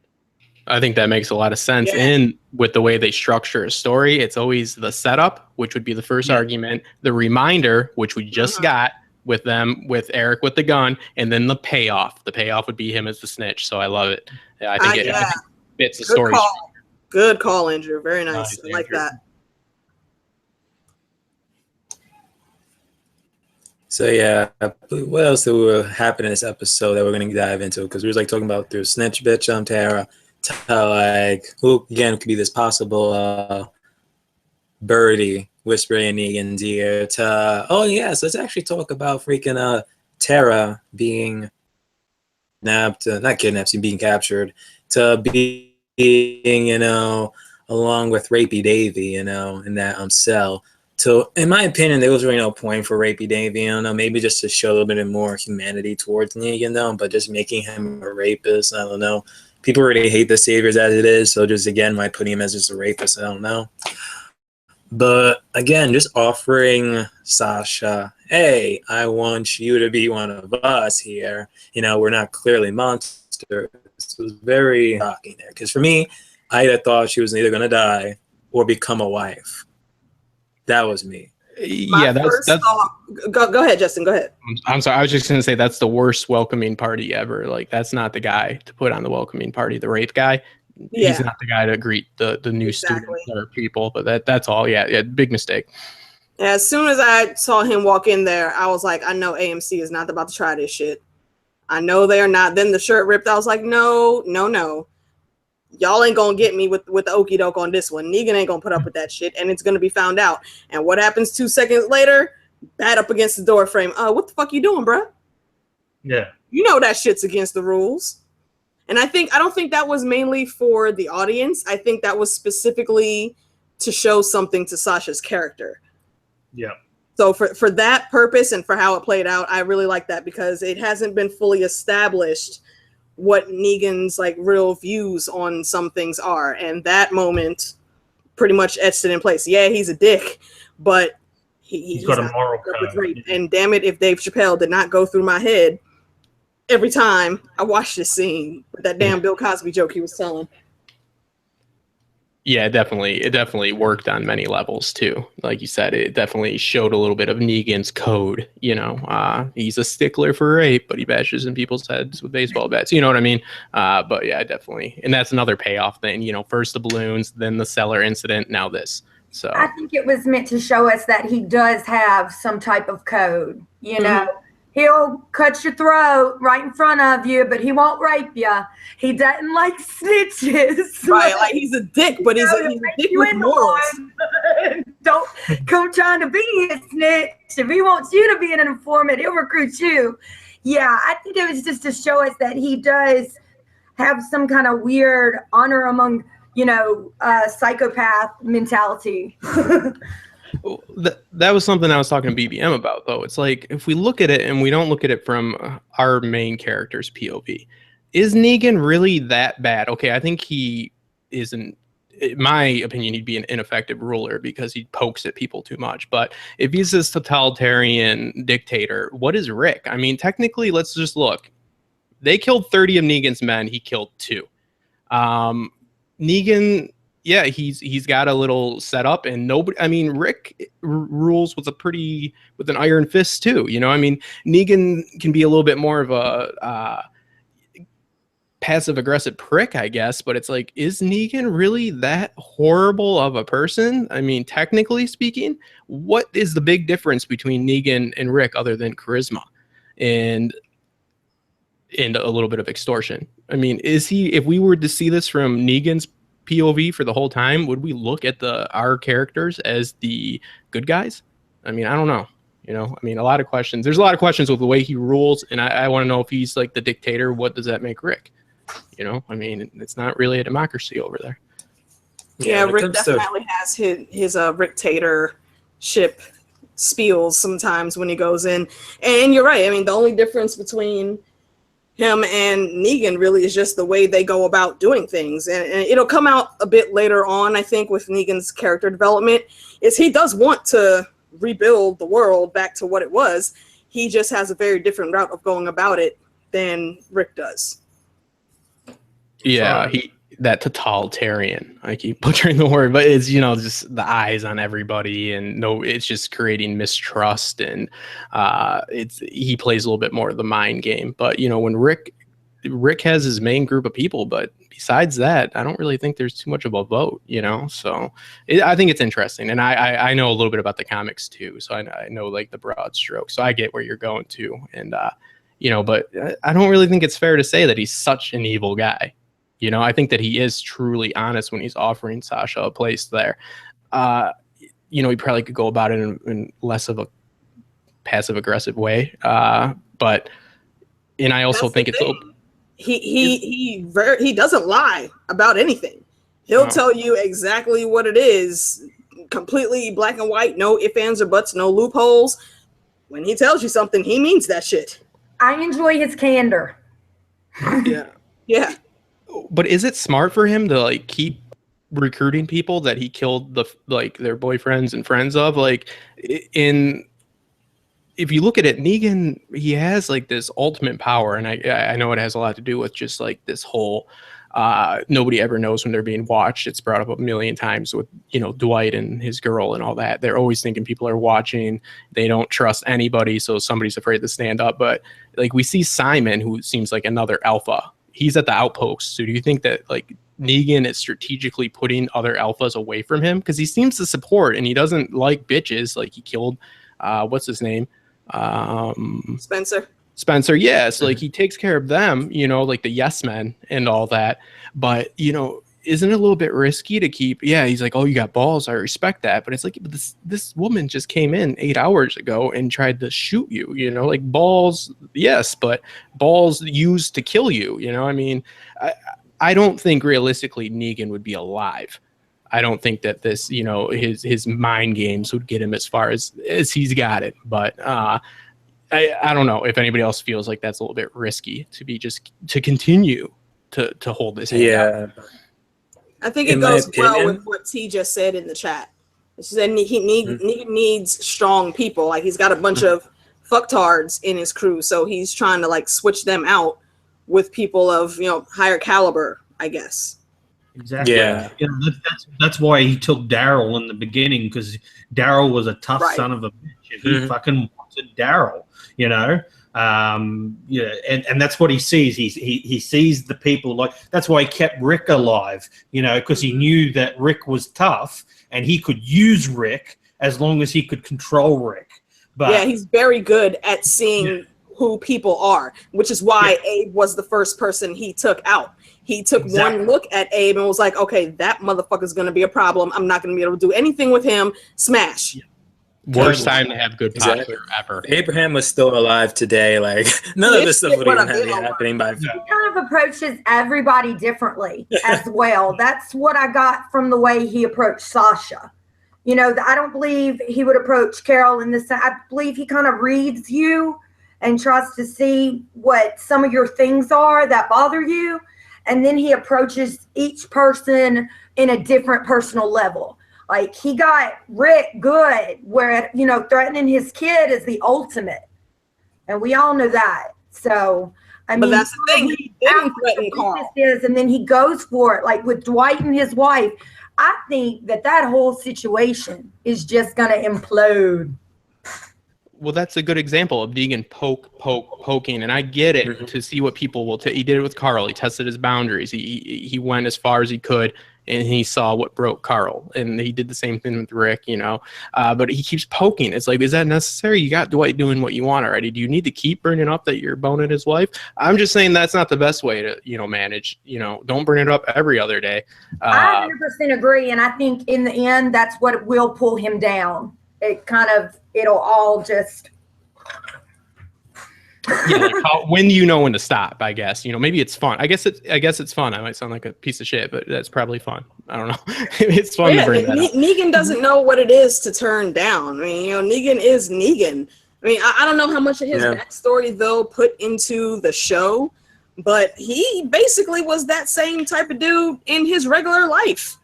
I think that makes a lot of sense. Yeah. And with the way they structure a story, it's always the setup, which would be the first argument, the reminder, which we just got, with them, with Eric with the gun, and then the payoff. The payoff would be him as the snitch. So I love it. I think it fits the story. Good call, Andrew. Very nice. I like that. So yeah, what else will happen in this episode that we're gonna dive into? Because we was like talking about through snitch bitch Tara, to like who again could be this possible birdie whispering in Negan's ear. To so let's actually talk about freaking Tara being not kidnapped, being captured, to being along with Rapey Davy, in that cell. So, in my opinion, there was really no point for Rapey Davy. I don't know, maybe just to show a little bit more humanity towards Negan, but just making him a rapist, I don't know. People already hate the Saviors as it is, so just again, why putting him as just a rapist? I don't know. But again, just offering Sasha, hey, I want you to be one of us here. We're not clearly monsters. It was very shocking there, because for me, I had thought she was either going to die or become a wife. That was me. Yeah, that's go ahead, Justin. Go ahead. I'm sorry. I was just going to say that's the worst welcoming party ever. Like, that's not the guy to put on the welcoming party. The rape guy. Yeah. He's not the guy to greet the new students or people. But that's all. Yeah, big mistake. As soon as I saw him walk in there, I was like, I know AMC is not about to try this shit. I know they are not. Then the shirt ripped. I was like, no. Y'all ain't gonna get me with the okie doke on this one. Negan ain't gonna put up with that shit, and it's gonna be found out. And what happens 2 seconds later? Bat up against the door frame. What the fuck you doing, bruh? Yeah. You know that shit's against the rules. And I don't think that was mainly for the audience. I think that was specifically to show something to Sasha's character. Yeah. So for that purpose and for how it played out, I really like that, because it hasn't been fully established what Negan's like real views on some things are, and that moment pretty much etched it in place. Yeah, he's a dick, but he's got a moral code. And damn it, if Dave Chappelle did not go through my head every time I watched this scene with that damn Bill Cosby joke he was telling. Yeah, it definitely worked on many levels too. Like you said, it definitely showed a little bit of Negan's code. He's a stickler for rape, but he bashes in people's heads with baseball bats. You know what I mean? But yeah, definitely. And that's another payoff thing. First the balloons, then the cellar incident, now this. So I think it was meant to show us that he does have some type of code. He'll cut your throat right in front of you, but he won't rape you. He doesn't like snitches. Right, like he's a dick, but he's a dick with morals. Don't come trying to be a snitch. If he wants you to be an informant, he'll recruit you. Yeah, I think it was just to show us that he does have some kind of weird honor among, psychopath mentality. Well, that was something I was talking to BBM about, though. It's like, if we look at it and we don't look at it from our main character's POV, is Negan really that bad? Okay, I think he isn't. In my opinion, he'd be an ineffective ruler because he pokes at people too much. But if he's this totalitarian dictator, what is Rick? I mean, technically, let's just look. They killed 30 of Negan's men. He killed 2. Negan... Yeah, he's got a little setup, and nobody. I mean, Rick rules with an iron fist too. Negan can be a little bit more of a passive aggressive prick, I guess. But it's like, is Negan really that horrible of a person? I mean, technically speaking, what is the big difference between Negan and Rick other than charisma and a little bit of extortion? I mean, is he? If we were to see this from Negan's POV for the whole time, would we look at our characters as the good guys? I mean, I don't know. A lot of questions. There's a lot of questions with the way he rules, and I want to know if he's like the dictator. What does that make Rick? It's not really a democracy over there. Yeah, Rick definitely has his dictatorship spiels sometimes when he goes in. And you're right. I mean, the only difference between him and Negan really is just the way they go about doing things, and it'll come out a bit later on, I think, with Negan's character development, is he does want to rebuild the world back to what it was. He just has a very different route of going about it than Rick does. Yeah, that totalitarian. I keep butchering the word, but it's, you know, just the eyes on everybody, and it's just creating mistrust, and he plays a little bit more of the mind game. But you know, when Rick has his main group of people, but besides that, I don't really think there's too much of a vote, you know? So I think it's interesting. And I know a little bit about the comics too. So I know like the broad strokes. So I get where you're going to. And, you know, but I don't really think it's fair to say that he's such an evil guy. You know, I think that he is truly honest when he's offering Sasha a place there. You know, he probably could go about it in less of a passive aggressive way. But I also think it's he doesn't lie about anything. He'll tell you exactly what it is, completely black and white, no ifs, ands, or buts, no loopholes. When he tells you something, he means that shit. I enjoy his candor. Yeah. But is it smart for him to like keep recruiting people that he killed their boyfriends and friends of? Like, if you look at it, Negan, he has like this ultimate power, and I know it has a lot to do with just like this whole nobody ever knows when they're being watched. It's brought up a million times with, you know, Dwight and his girl and all that. They're always thinking people are watching. They don't trust anybody, so somebody's afraid to stand up. But like we see Simon, who seems like another alpha. He's at the outpost. So do you think that like Negan is strategically putting other alphas away from him? Because he seems to support, and he doesn't like bitches. Like he killed, what's his name? Spencer, yes. Like he takes care of them, you know, like the yes men and all that. But, you know, isn't it a little bit risky to keep? Yeah, he's like, oh, you got balls. I respect that. But it's like, but this woman just came in 8 hours ago and tried to shoot you, you know, like balls. Yes, but balls used to kill you. You know, I mean, I don't think realistically Negan would be alive. I don't think that this, you know, his mind games would get him as far as he's got it. But I don't know if anybody else feels like that's a little bit risky to continue to hold this hand out. I think it goes well with what T just said in the chat. She said he needs strong people. Like he's got a bunch of fucktards in his crew, so he's trying to like switch them out with people of, you know, higher caliber, I guess. Exactly. Yeah. You know, that's why he took Daryl in the beginning, because Daryl was a tough son of a bitch, and he fucking wanted Daryl. You know, yeah, and that's what he sees. He sees the people, like that's why he kept Rick alive. You know, because he knew that Rick was tough, and he could use Rick as long as he could control Rick. But yeah, he's very good at seeing who people are, which is why Abe was the first person he took out. He took one look at Abe and was like, okay, that motherfucker's going to be a problem. I'm not going to be able to do anything with him. Smash. Yeah. Worst time to have good posture ever. Abraham was still alive today. Like, none of this stuff would even have been happening by He kind of approaches everybody differently as well. That's what I got from the way he approached Sasha. You know, I don't believe he would approach Carol in this. I believe he kind of reads you and tries to see what some of your things are that bother you. And then he approaches each person in a different personal level. Like he got Rick good, where, you know, threatening his kid is the ultimate. And we all know that. So, I mean, but that's the thing. He didn't threaten Carl. And then he goes for it. Like with Dwight and his wife, I think that whole situation is just going to implode. Well, that's a good example of Negan poking, and I get it to see what people will take. He did it with Carl. He tested his boundaries. He went as far as he could, and he saw what broke Carl. And he did the same thing with Rick, you know. But he keeps poking. It's like, is that necessary? You got Dwight doing what you want already. Do you need to keep bringing up that you're boning his wife? I'm just saying that's not the best way to, you know, manage. You know, don't bring it up every other day. I 100% agree, and I think in the end, that's what will pull him down. It'll all just. Yeah, like when do you know when to stop? I guess, you know, maybe it's fun. I guess it's fun. I might sound like a piece of shit, but that's probably fun. I don't know. It's fun to bring that up. Negan doesn't know what it is to turn down. I mean, you know, Negan is Negan. I mean, I don't know how much of his backstory they'll put into the show, but he basically was that same type of dude in his regular life.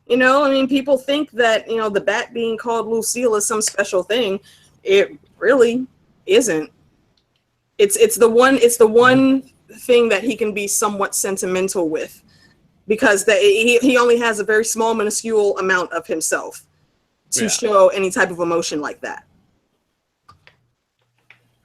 You know, I mean, people think that, you know, the bat being called Lucille is some special thing. It really isn't. It's the one thing that he can be somewhat sentimental with. because he only has a very small, minuscule amount of himself to show any type of emotion like that.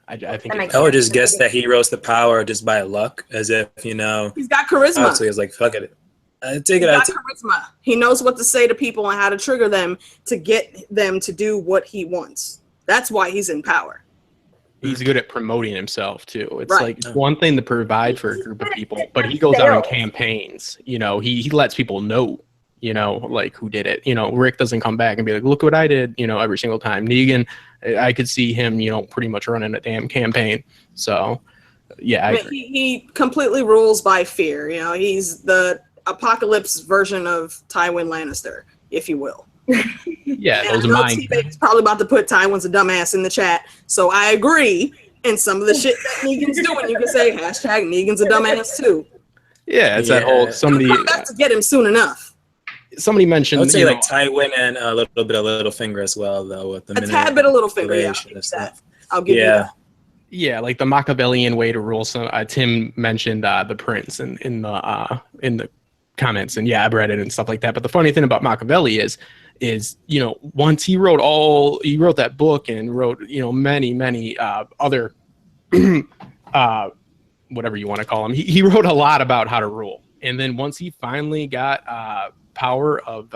I think I would just guess that he rose to power just by luck, as if, you know, he's got charisma. So he was like, fuck it. He's got charisma. He knows what to say to people and how to trigger them to get them to do what he wants. That's why he's in power. He's good at promoting himself too. It's Right. like it's one thing to provide for a group of people, but he goes out on campaigns. You know, he lets people know, you know, like who did it. You know, Rick doesn't come back and be like, look what I did, you know, every single time. Negan, I could see him, you know, pretty much running a damn campaign. So yeah, he completely rules by fear. You know, he's the apocalypse version of Tywin Lannister, if you will. Yeah, and those are mine. T-Baby's probably about to put Tywin's a dumbass in the chat, so I agree. And some of the shit that Negan's doing, you can say hashtag Negan's a dumbass too. Yeah, it's that whole somebody to get him soon enough. Somebody mentioned, I would say like Tywin and a little bit of Littlefinger as well, though. With the tad bit of Littlefinger, yeah. I'll give you that. Yeah, like the Machiavellian way to rule. Some Tim mentioned the prince in the comments, and yeah, I've read it and stuff like that. But the funny thing about Machiavelli is you know, once he wrote that book and wrote, you know, many other whatever you want to call them, he wrote a lot about how to rule. And then once he finally got power of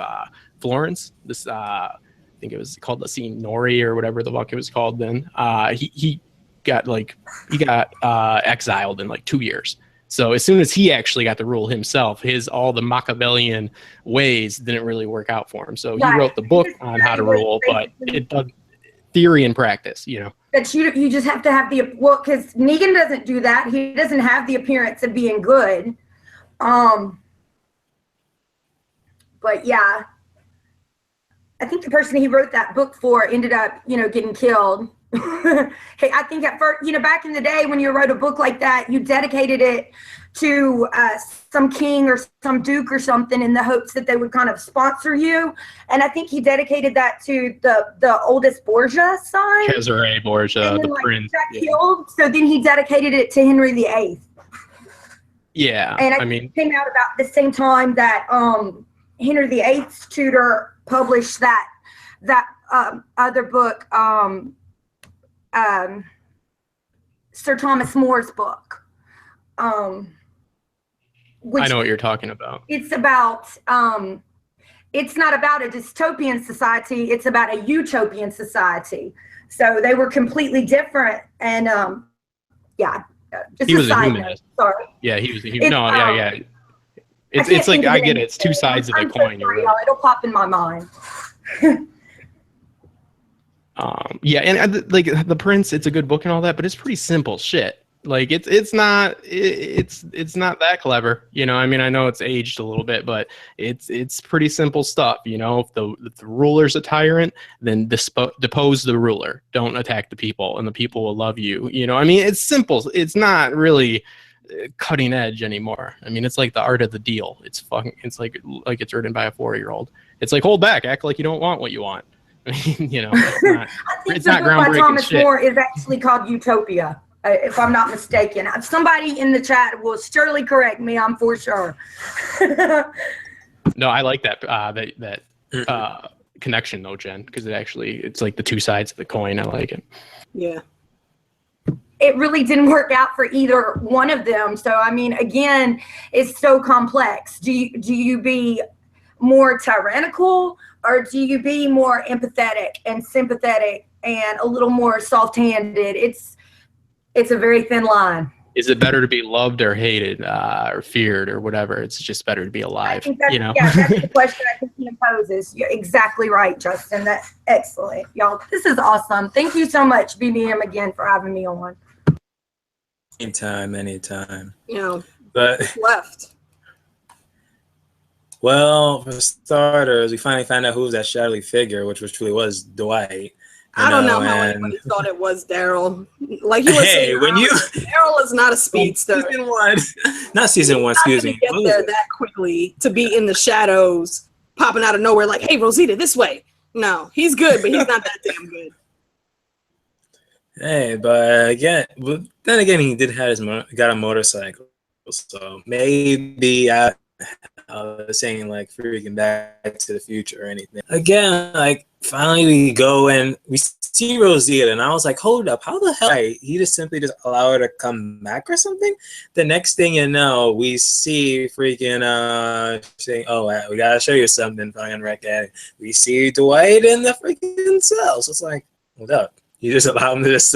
Florence, this I think it was called the Signori or whatever the fuck it was called then, he got exiled in like 2 years. So as soon as he actually got to rule himself, all the Machiavellian ways didn't really work out for him. So he wrote the book on how to rule, but it does theory and practice, you know. That you just have to have because Negan doesn't do that. He doesn't have the appearance of being good. But yeah, I think the person he wrote that book for ended up, you know, getting killed. Hey, I think at first, you know, back in the day when you wrote a book like that, you dedicated it to some king or some duke or something in the hopes that they would kind of sponsor you. And I think he dedicated that to the oldest Borgia son. Cesare Borgia, the prince. Got killed. So then he dedicated it to Henry VIII. Yeah, and I mean, it came out about the same time that Henry VIII's tutor published that other book, Sir Thomas More's book. Which I know what you're talking about. It's about it's not about a dystopian society, it's about a utopian society. So they were completely different, and yeah. He was a humanist. Sorry. Yeah, he was. Yeah. It's like I get it. It's two sides of the coin. Sorry, it'll pop in my mind. Yeah, and like the Prince, it's a good book and all that, but it's pretty simple shit. Like it's not that clever, you know. I mean, I know it's aged a little bit, but it's pretty simple stuff, you know. If the ruler's a tyrant, then depose the ruler. Don't attack the people, and the people will love you. You know, I mean, it's simple. It's not really cutting edge anymore. I mean, it's like the art of the deal. It's like it's written by a 4-year-old. It's like hold back, act like you don't want what you want. I mean, you know, it's not groundbreaking Thomas shit. More is actually called Utopia. If I'm not mistaken. Somebody in the chat will surely correct me, I'm for sure. No, I like that connection though, Jen, because it's like the two sides of the coin. I like it. Yeah. It really didn't work out for either one of them. So I mean, again, it's so complex. Do you be more tyrannical, or do you be more empathetic and sympathetic and a little more soft-handed? It's a very thin line. Is it better to be loved or hated or feared or whatever? It's just better to be alive, you know? Yeah, that's the question I think he imposes. You're exactly right, Justin. That's excellent. Y'all, this is awesome. Thank you so much, BBM, again, for having me on. Anytime. You know, but left. Well, for starters, we finally found out who was that shadowy figure, which truly was Dwight. I don't know how anybody thought it was Daryl. Like you were saying, Daryl is not a speedster. Season 1, not season 1. Excuse me. Get there that quickly to be in the shadows, popping out of nowhere, like, "Hey, Rosita, this way." No, he's good, but he's not that damn good. Hey, but then again, he did have got a motorcycle, so maybe saying like freaking Back to the Future or anything. Again, like finally we go and we see Rosita, and I was like, hold up, how the hell? He just simply just allow her to come back or something. The next thing you know, we see freaking saying, oh, we gotta show you something, fucking Rick. We see Dwight in the freaking cell. So it's like, hold up. You just allow him to just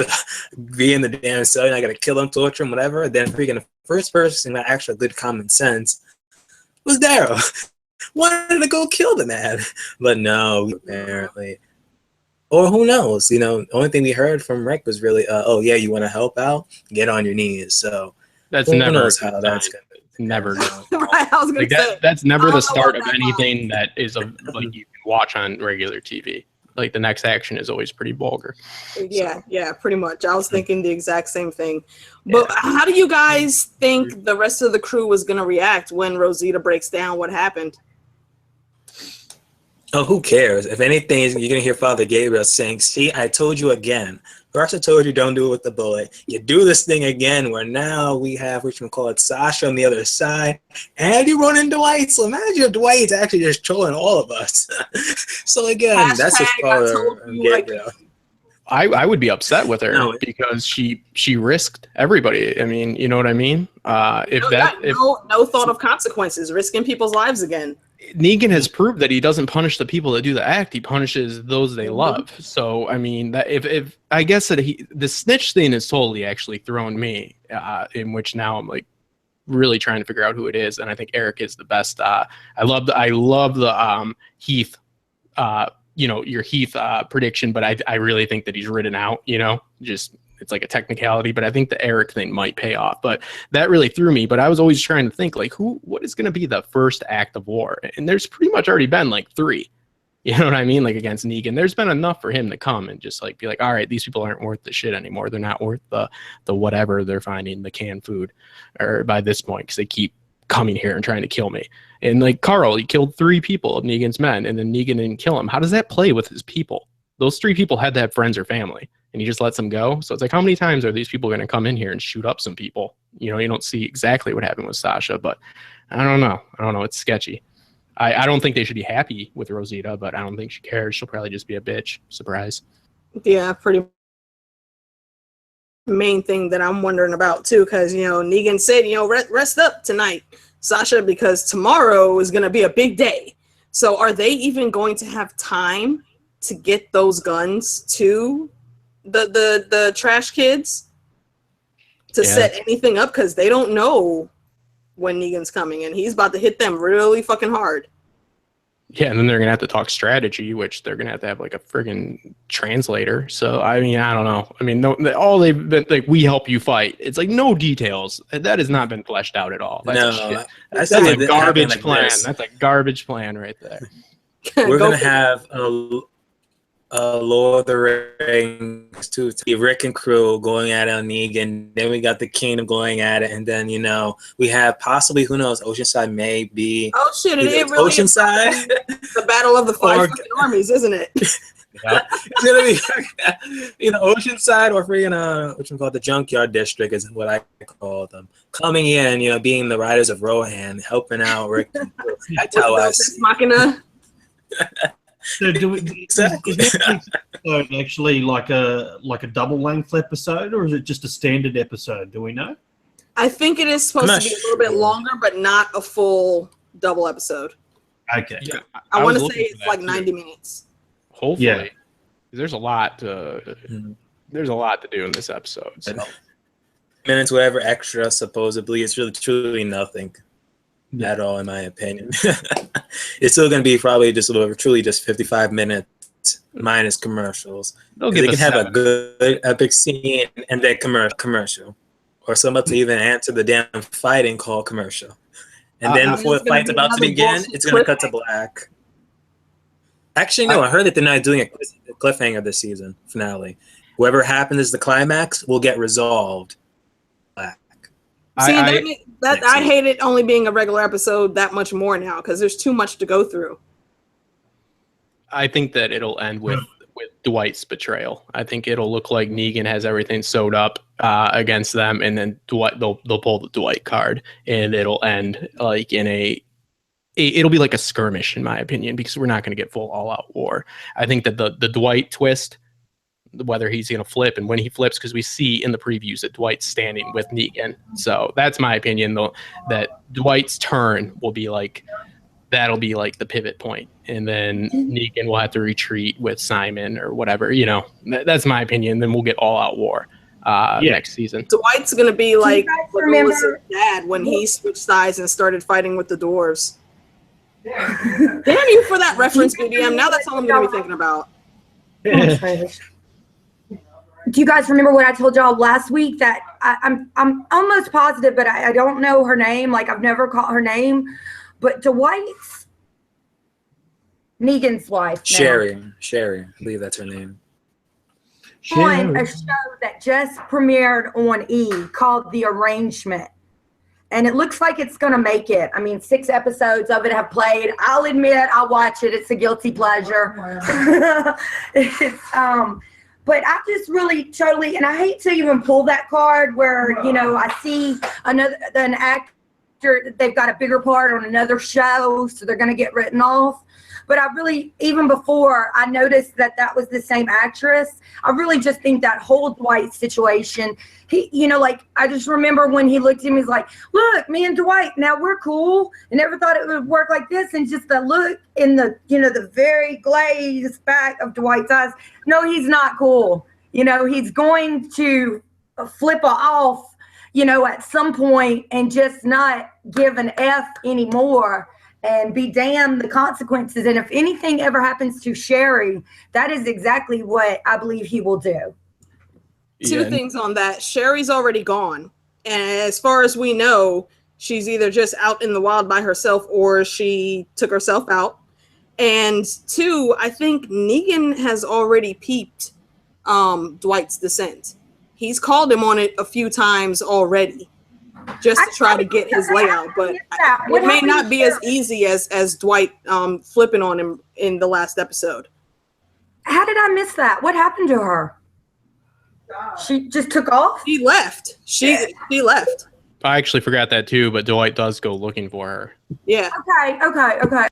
be in the damn cell. You're not gonna kill him, torture him, whatever. Then freaking the first person that actually good common sense was Daryl. Wanted to go kill the man, but no, apparently. Or who knows? You know, the only thing we heard from Rick was really, oh yeah, you want to help out? Get on your knees. So That's who never knows how that's gonna be. never good. Right, I was gonna Like say. that's never I the don't know start of about that anything that is like you can watch on regular TV. Like the next action is always pretty vulgar. Yeah, yeah, pretty much. I was thinking the exact same thing. But how do you guys think the rest of the crew was gonna react when Rosita breaks down what happened? Oh, who cares? If anything, you're gonna hear Father Gabriel saying, "See, I told you again. First, I told you don't do it with the bullet. You do this thing again, where now we have what you call it, Sasha on the other side, and you run into Dwight. So imagine if Dwight's actually just trolling all of us. So again, that's just Father Gabriel. I would be upset with her No. because she risked everybody. I mean, you know what I mean? No thought of consequences, risking people's lives again. Negan has proved that he doesn't punish the people that do the act; he punishes those they love. So, I mean, that if I guess that the snitch thing is totally actually thrown me, in which now I'm like really trying to figure out who it is, and I think Eric is the best. I love the Heath, your Heath prediction, but I really think that he's written out. Just. It's like a technicality, but I think the Eric thing might pay off. But that really threw me. But I was always trying to think like, what is going to be the first act of war? And there's pretty much already been like 3. You know what I mean? Like against Negan, there's been enough for him to come and just like be like, all right, these people aren't worth the shit anymore. They're not worth the whatever they're finding, the canned food, or by this point, because they keep coming here and trying to kill me. And like Carl, he killed 3 people of Negan's men, and then Negan didn't kill him. How does that play with his people? Those 3 people had to have friends or family. And he just lets them go. So it's like, how many times are these people going to come in here and shoot up some people? You don't see exactly what happened with Sasha, but I don't know. It's sketchy. I don't think they should be happy with Rosita, but I don't think she cares. She'll probably just be a bitch. Surprise. Yeah, pretty main thing that I'm wondering about too, because Negan said, rest up tonight, Sasha, because tomorrow is going to be a big day. So are they even going to have time to get those guns to the trash kids to set anything up, because they don't know when Negan's coming and he's about to hit them really fucking hard. Yeah, and then they're gonna have to talk strategy, which they're gonna have like a friggin' translator. So I mean, I don't know. I mean, all they've been like, we help you fight. It's like no details. That has not been fleshed out at all. That's a garbage plan. That's a garbage plan right there. We're gonna have Lord of the Rings to Rick and crew going at it on Negan. Then we got the Kingdom going at it, and then we have possibly, who knows, Oceanside may be. Oh shit! It really Oceanside, the battle of the 5 fucking armies, isn't it? Yep. It's gonna be Oceanside or freaking what you call the Junkyard District is what I call them. Coming in, being the Riders of Rohan, helping out Rick. That's how I see. Machina. So do we exactly. Is this episode actually like a double length episode, or is it just a standard episode? Do we know? I think it is supposed to be a little bit longer, but not a full double episode. Okay. Yeah, I want to say it's like 90 minutes. Hopefully. Yeah. There's a lot to do in this episode. So. Minutes, whatever extra, supposedly, it's really truly nothing. At all, in my opinion. It's still going to be probably truly just 55 minutes minus commercials. They can have a good epic scene and then commercial, or someone to even answer the damn fighting call commercial, and then before the fight's about to begin, it's going to cut to black. Actually, no, I heard that they're not doing a cliffhanger this season finale. Whoever happens is the climax will get resolved. Black. I hate it only being a regular episode that much more now, because there's too much to go through. I think that it'll end with Dwight's betrayal. I think it'll look like Negan has everything sewed up against them, and then they'll pull the Dwight card, and it'll end like in a it'll be like a skirmish, in my opinion, because we're not going to get full all-out war. I think that the Dwight twist, whether he's going to flip and when he flips, because we see in the previews that Dwight's standing with Negan. So that's my opinion, though, that Dwight's turn will be like, that'll be like the pivot point. And then Negan will have to retreat with Simon or whatever, you know. That's my opinion. Then we'll get all-out war next season. Dwight's going to be like Melissa's dad when he switched sides and started fighting with the dwarves. Damn you for that reference, BBM. Now that's all I'm going to be thinking about. Do you guys remember what I told y'all last week? That I'm almost positive, but I don't know her name. Like, I've never caught her name. But Dwight's Negan's wife now, Sherry, I believe that's her name. on a show that just premiered on E called The Arrangement. And it looks like it's going to make it. I mean, 6 episodes of it have played. I'll admit, I'll watch it. It's a guilty pleasure. But I just really totally, and I hate to even pull that card where, you know, I see an actor, they've got a bigger part on another show, so they're going to get written off. But I really, even before I noticed that that was the same actress, I really just think that whole Dwight situation, he, you know, like, I just remember when he looked at me, he's like, look, me and Dwight, now we're cool. I never thought it would work like this. And just the look in the, you know, the very glazed back of Dwight's eyes. No, he's not cool. You know, he's going to flip off, you know, at some point and just not give an F anymore. And be damned the consequences. And if anything ever happens to Sherry, that is exactly what I believe he will do. Two things on that. Sherry's already gone. And as far as we know, she's either just out in the wild by herself or she took herself out. And 2, I think Negan has already peeped Dwight's descent. He's called him on it a few times already, just to try to get his layout, but it may not be as easy as Dwight flipping on him in the last episode. How did I miss that? What happened to her? She just took off? She left. She left. I actually forgot that too, but Dwight does go looking for her. Yeah. Okay.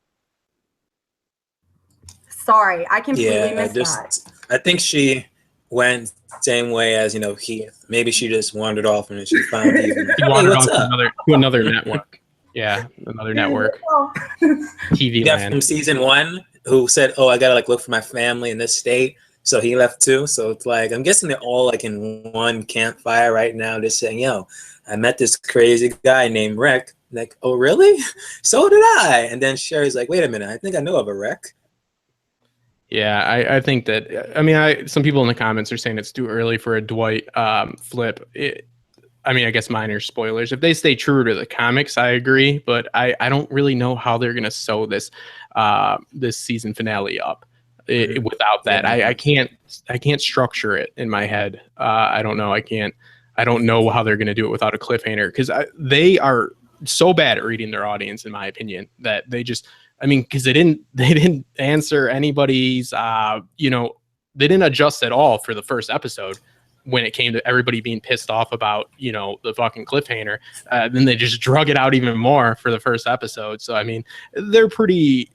Sorry, I completely missed that. I think she went same way as, you know, Heath. Maybe she just wandered off and she found Heath. He wandered off to another network. Yeah, another network. TV land. From season 1 who said, oh, I gotta like look for my family in this state. So he left too. So it's like, I'm guessing they're all like in one campfire right now, just saying, yo, I met this crazy guy named Rick. Like, oh, really? So did I. And then Sherry's like, wait a minute, I think I know of a Rick. Yeah, I think that, I mean, some people in the comments are saying it's too early for a Dwight flip. I mean, I guess minor spoilers. If they stay true to the comics, I agree, but I don't really know how they're going to sew this this season finale up without that. I can't structure it in my head. I don't know. I don't know how they're going to do it without a cliffhanger, because they are so bad at reading their audience, in my opinion, that they just, I mean, because they didn't answer anybody's, you know, they didn't adjust at all for the first episode when it came to everybody being pissed off about, you know, the fucking cliffhanger. Then they just drug it out even more for the first episode. So, I mean, they're pretty,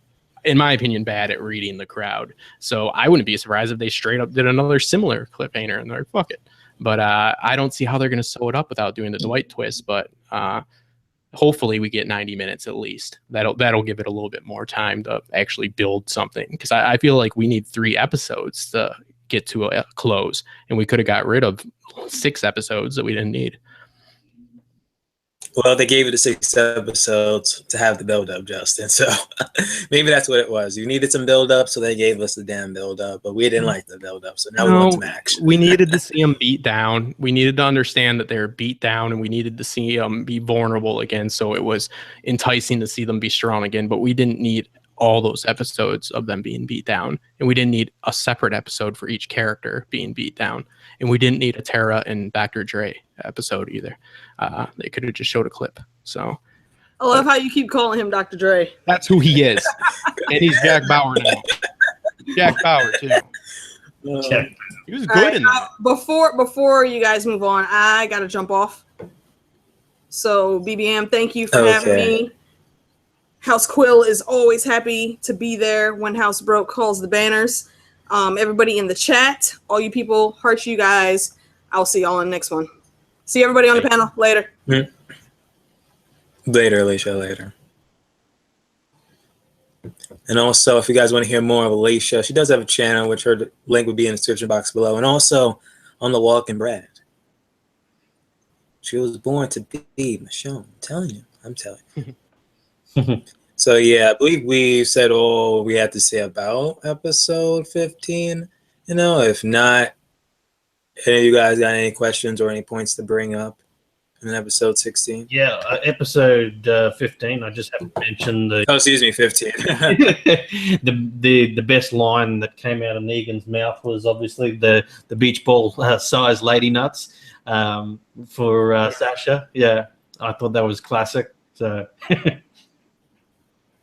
in my opinion, bad at reading the crowd. So I wouldn't be surprised if they straight up did another similar cliffhanger and they're like, fuck it. But I don't see how they're going to sew it up without doing the Dwight twist. But hopefully we get 90 minutes at least. That'll give it a little bit more time to actually build something, because I feel like we need 3 episodes to get to a close, and we could have got rid of 6 episodes that we didn't need. Well, they gave you the 6 episodes to have the build-up, Justin. So maybe that's what it was. You needed some build-up, so they gave us the damn build-up. But we didn't like the build-up, so now we want some action. We needed to see them beat down. We needed to understand that they were beat down, and we needed to see them be vulnerable again. So it was enticing to see them be strong again. But we didn't need all those episodes of them being beat down, and we didn't need a separate episode for each character being beat down, and we didn't need a Tara and Dr. Dre episode either. They could have just showed a clip. So I love how you keep calling him Dr. Dre. That's who he is. And he's Jack Bauer now. Jack Bauer too. He was good in that. Before you guys move on, I gotta jump off. So BBM, thank you for having me. House Quill is always happy to be there when House Broke calls the banners. Everybody in the chat, all you people, heart you guys. I'll see y'all in the next one. See everybody on the panel later. Later, Alicia, later. And also, if you guys want to hear more of Alicia, she does have a channel, which her link would be in the description box below. And also on The Walking Bread. She was born to be Michonne. I'm telling you. So, yeah, I believe we said all we had to say about episode 15. You know, if not, any of you guys got any questions or any points to bring up in episode 16? Yeah, episode 15. I just have to mention the. Oh, excuse me, 15. the best line that came out of Negan's mouth was obviously the beach ball size lady nuts for Sasha. Yeah, I thought that was classic. So.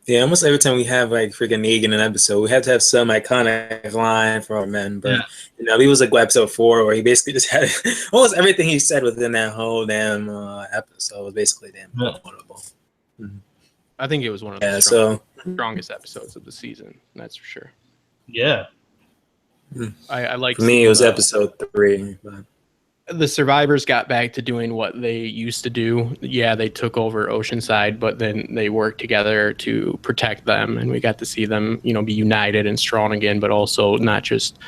Yeah, almost every time we have like freaking Negan in an episode, we have to have some iconic line for our men. But you know, he was like episode 4 where he basically just had almost everything he said within that whole damn episode was basically damn quotable. I think it was one of the strongest episodes of the season. That's for sure. Yeah, I like. For me, it was episode 3. But. The survivors got back to doing what they used to do. Yeah, they took over Oceanside, but then they worked together to protect them, and we got to see them, you know, be united and strong again, but also not just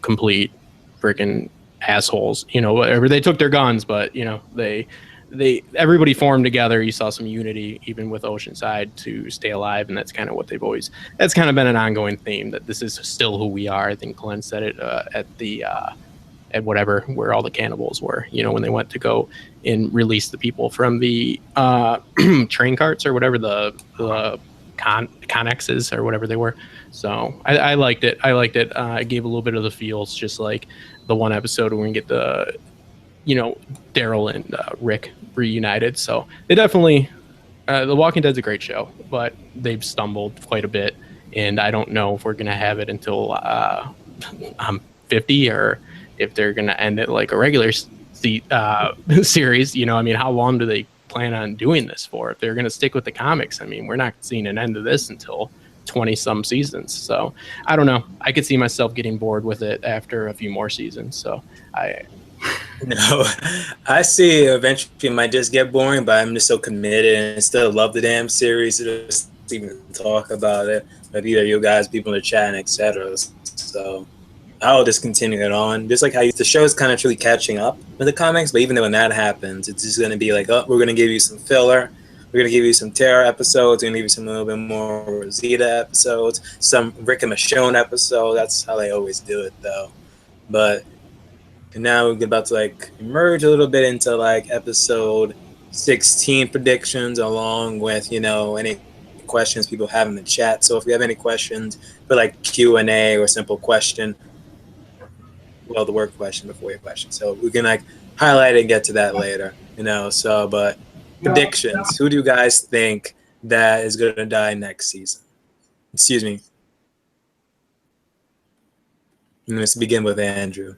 complete freaking assholes. You know, whatever, they took their guns, but you know, they everybody formed together. You saw some unity even with Oceanside to stay alive, and that's kind of what that's kind of been an ongoing theme, that this is still who we are. I think Glenn said it at whatever, where all the cannibals were, you know, when they went to go and release the people from the train carts or whatever, the connexes or whatever they were. So I liked it. It gave a little bit of the feels, just like the one episode where we get the, you know, Daryl and Rick reunited. So they definitely, The Walking Dead's a great show, but they've stumbled quite a bit. And I don't know if we're going to have it until I'm 50, or if they're going to end it like a regular series. You know, I mean, how long do they plan on doing this for? If they're going to stick with the comics, I mean, we're not seeing an end to this until 20-some seasons. So I don't know. I could see myself getting bored with it after a few more seasons. So No, I see eventually it might just get boring, but I'm just so committed and still love the damn series to just even talk about it with either you guys, people in the chat, and etc. So I'll just continue it on. Just like how the show is kind of truly catching up with the comics, but even when that happens, it's just going to be like, oh, we're going to give you some filler. We're going to give you some Terra episodes. We're going to give you some little bit more Rosita episodes, some Rick and Michonne episode. That's how they always do it, though. But now we're about to like emerge a little bit into like episode 16 predictions, along with, you know, any questions people have in the chat. So if you have any questions for like Q&A or simple question, well, the word question before your question. So we can like highlight it and get to that later, you know. So, but predictions. Who do you guys think that is going to die next season? Excuse me. Let's begin with Andrew.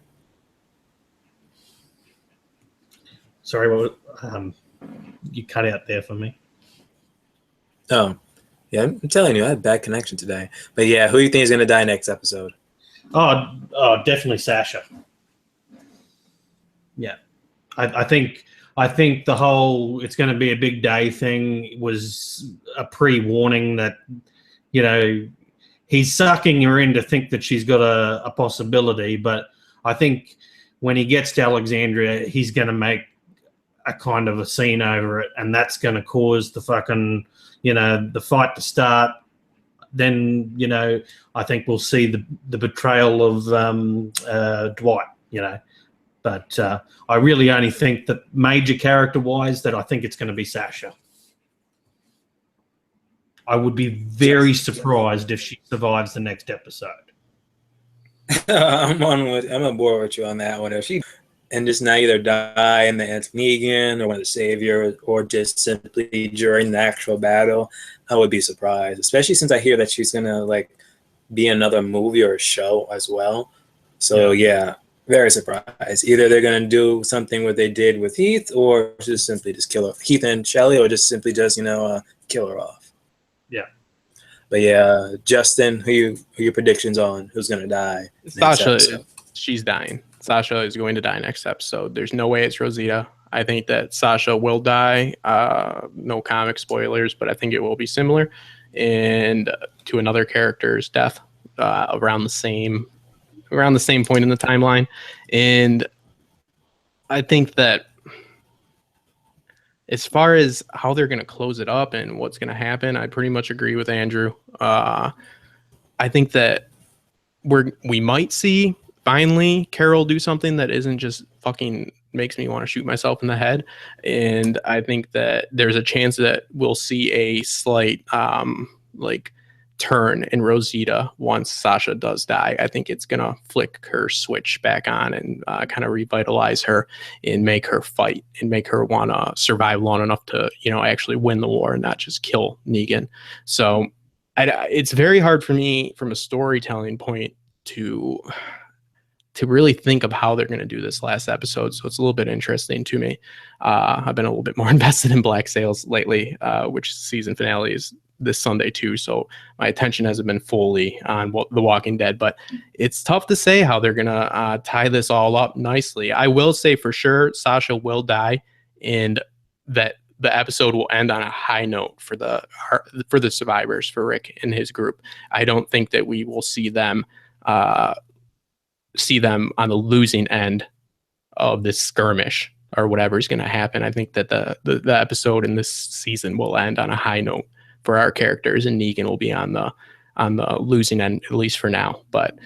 Sorry, what you cut out there for me? Oh, yeah, I'm telling you, I had bad connection today. But yeah, who do you think is going to die next episode? Oh, definitely Sasha. Yeah, I think the whole it's going to be a big day thing was a pre-warning that, you know, he's sucking her in to think that she's got a possibility. But I think when he gets to Alexandria, he's going to make a kind of a scene over it, and that's going to cause the fucking, you know, the fight to start. Then, you know, I think we'll see the betrayal of Dwight, you know. But I really only think that major character-wise that I think it's going to be Sasha. I would be very surprised if she survives the next episode. I'm on board with you on that one. If she and just now either die in the hands of Negan or one of the saviors, or just simply during the actual battle, I would be surprised. Especially since I hear that she's gonna like be in another movie or a show as well. So yeah, very surprised. Either they're gonna do something what they did with Heath, or just simply just kill her. Heath and Shelley, or just simply just, you know, kill her off. But yeah, Justin, who your predictions on who's gonna die? Sasha, she's dying. Sasha is going to die next episode. There's no way it's Rosita. I think that Sasha will die. No comic spoilers, but I think it will be similar, and to another character's death around the same point in the timeline. And I think that as far as how they're going to close it up and what's going to happen, I pretty much agree with Andrew. I think that we might see finally Carol do something that isn't just fucking makes me want to shoot myself in the head. And I think that there's a chance that we'll see a slight turn in Rosita once Sasha does die. I think it's gonna flick her switch back on and kind of revitalize her and make her fight and make her want to survive long enough to actually win the war and not just kill Negan. So it's very hard for me from a storytelling point to really think of how they're going to do this last episode. So it's a little bit interesting to me. I've been a little bit more invested in Black Sails lately, which season finale is this Sunday too. So my attention hasn't been fully on The Walking Dead, but it's tough to say how they're going to tie this all up nicely. I will say for sure, Sasha will die and that the episode will end on a high note for the survivors, for Rick and his group. I don't think that we will see them on the losing end of this skirmish or whatever is going to happen. I think that the episode in this season will end on a high note for our characters, and Negan will be on the losing end, at least for now. But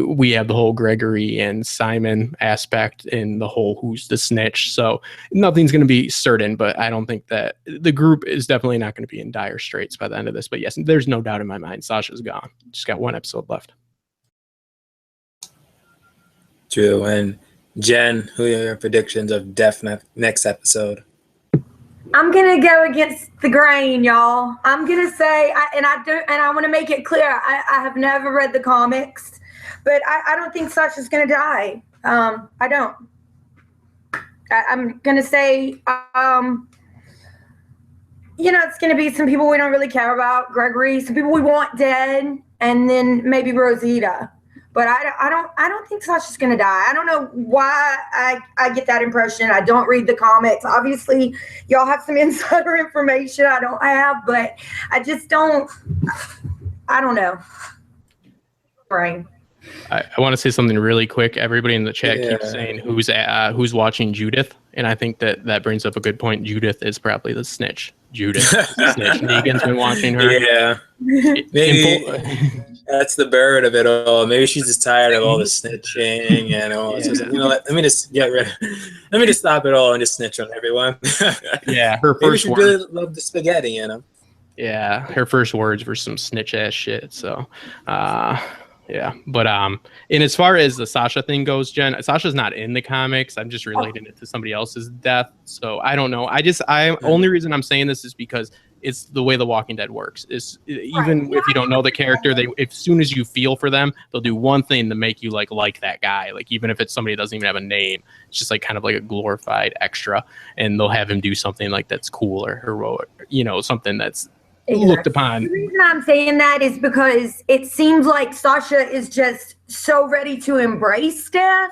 we have the whole Gregory and Simon aspect and the whole who's the snitch. So nothing's going to be certain, but I don't think that the group is definitely not going to be in dire straits by the end of this. But yes, there's no doubt in my mind, Sasha's gone. She's got one episode left. True. And Jen, who are your predictions of death next episode? I'm gonna go against the grain, y'all. I'm gonna say, I want to make it clear. I have never read the comics, but I don't think Sasha's gonna die. I don't. I'm gonna say, it's gonna be some people we don't really care about, Gregory, some people we want dead, and then maybe Rosita. But I don't think Sasha's gonna die. I don't know why I get that impression. I don't read the comics. Obviously, y'all have some insider information I don't have, but I just don't. I don't know. Brain. I want to say something really quick. Everybody in the chat keeps saying who's watching Judith, and I think that brings up a good point. Judith is probably the snitch. Judith, the snitch. Negan's been watching her. Yeah, maybe that's the bird of it all. Maybe she's just tired of all the snitching and all. Yeah. Just, let me just get rid. Let me just stop it all and just snitch on everyone. Yeah, her first words. Really love the spaghetti, Yeah, her first words were some snitch ass shit. So, yeah, but and as far as the Sasha thing goes, Jen, Sasha's not in the comics. I'm just relating it to somebody else's death, so I don't know. Only reason I'm saying this is because it's the way The Walking Dead works. Is even if you don't know the character, as soon as you feel for them, they'll do one thing to make you like that guy. Like even if it's somebody that doesn't even have a name, it's just like kind of like a glorified extra, and they'll have him do something like that's cool or heroic, something that's looked upon. The reason I'm saying that is because it seems like Sasha is just so ready to embrace death,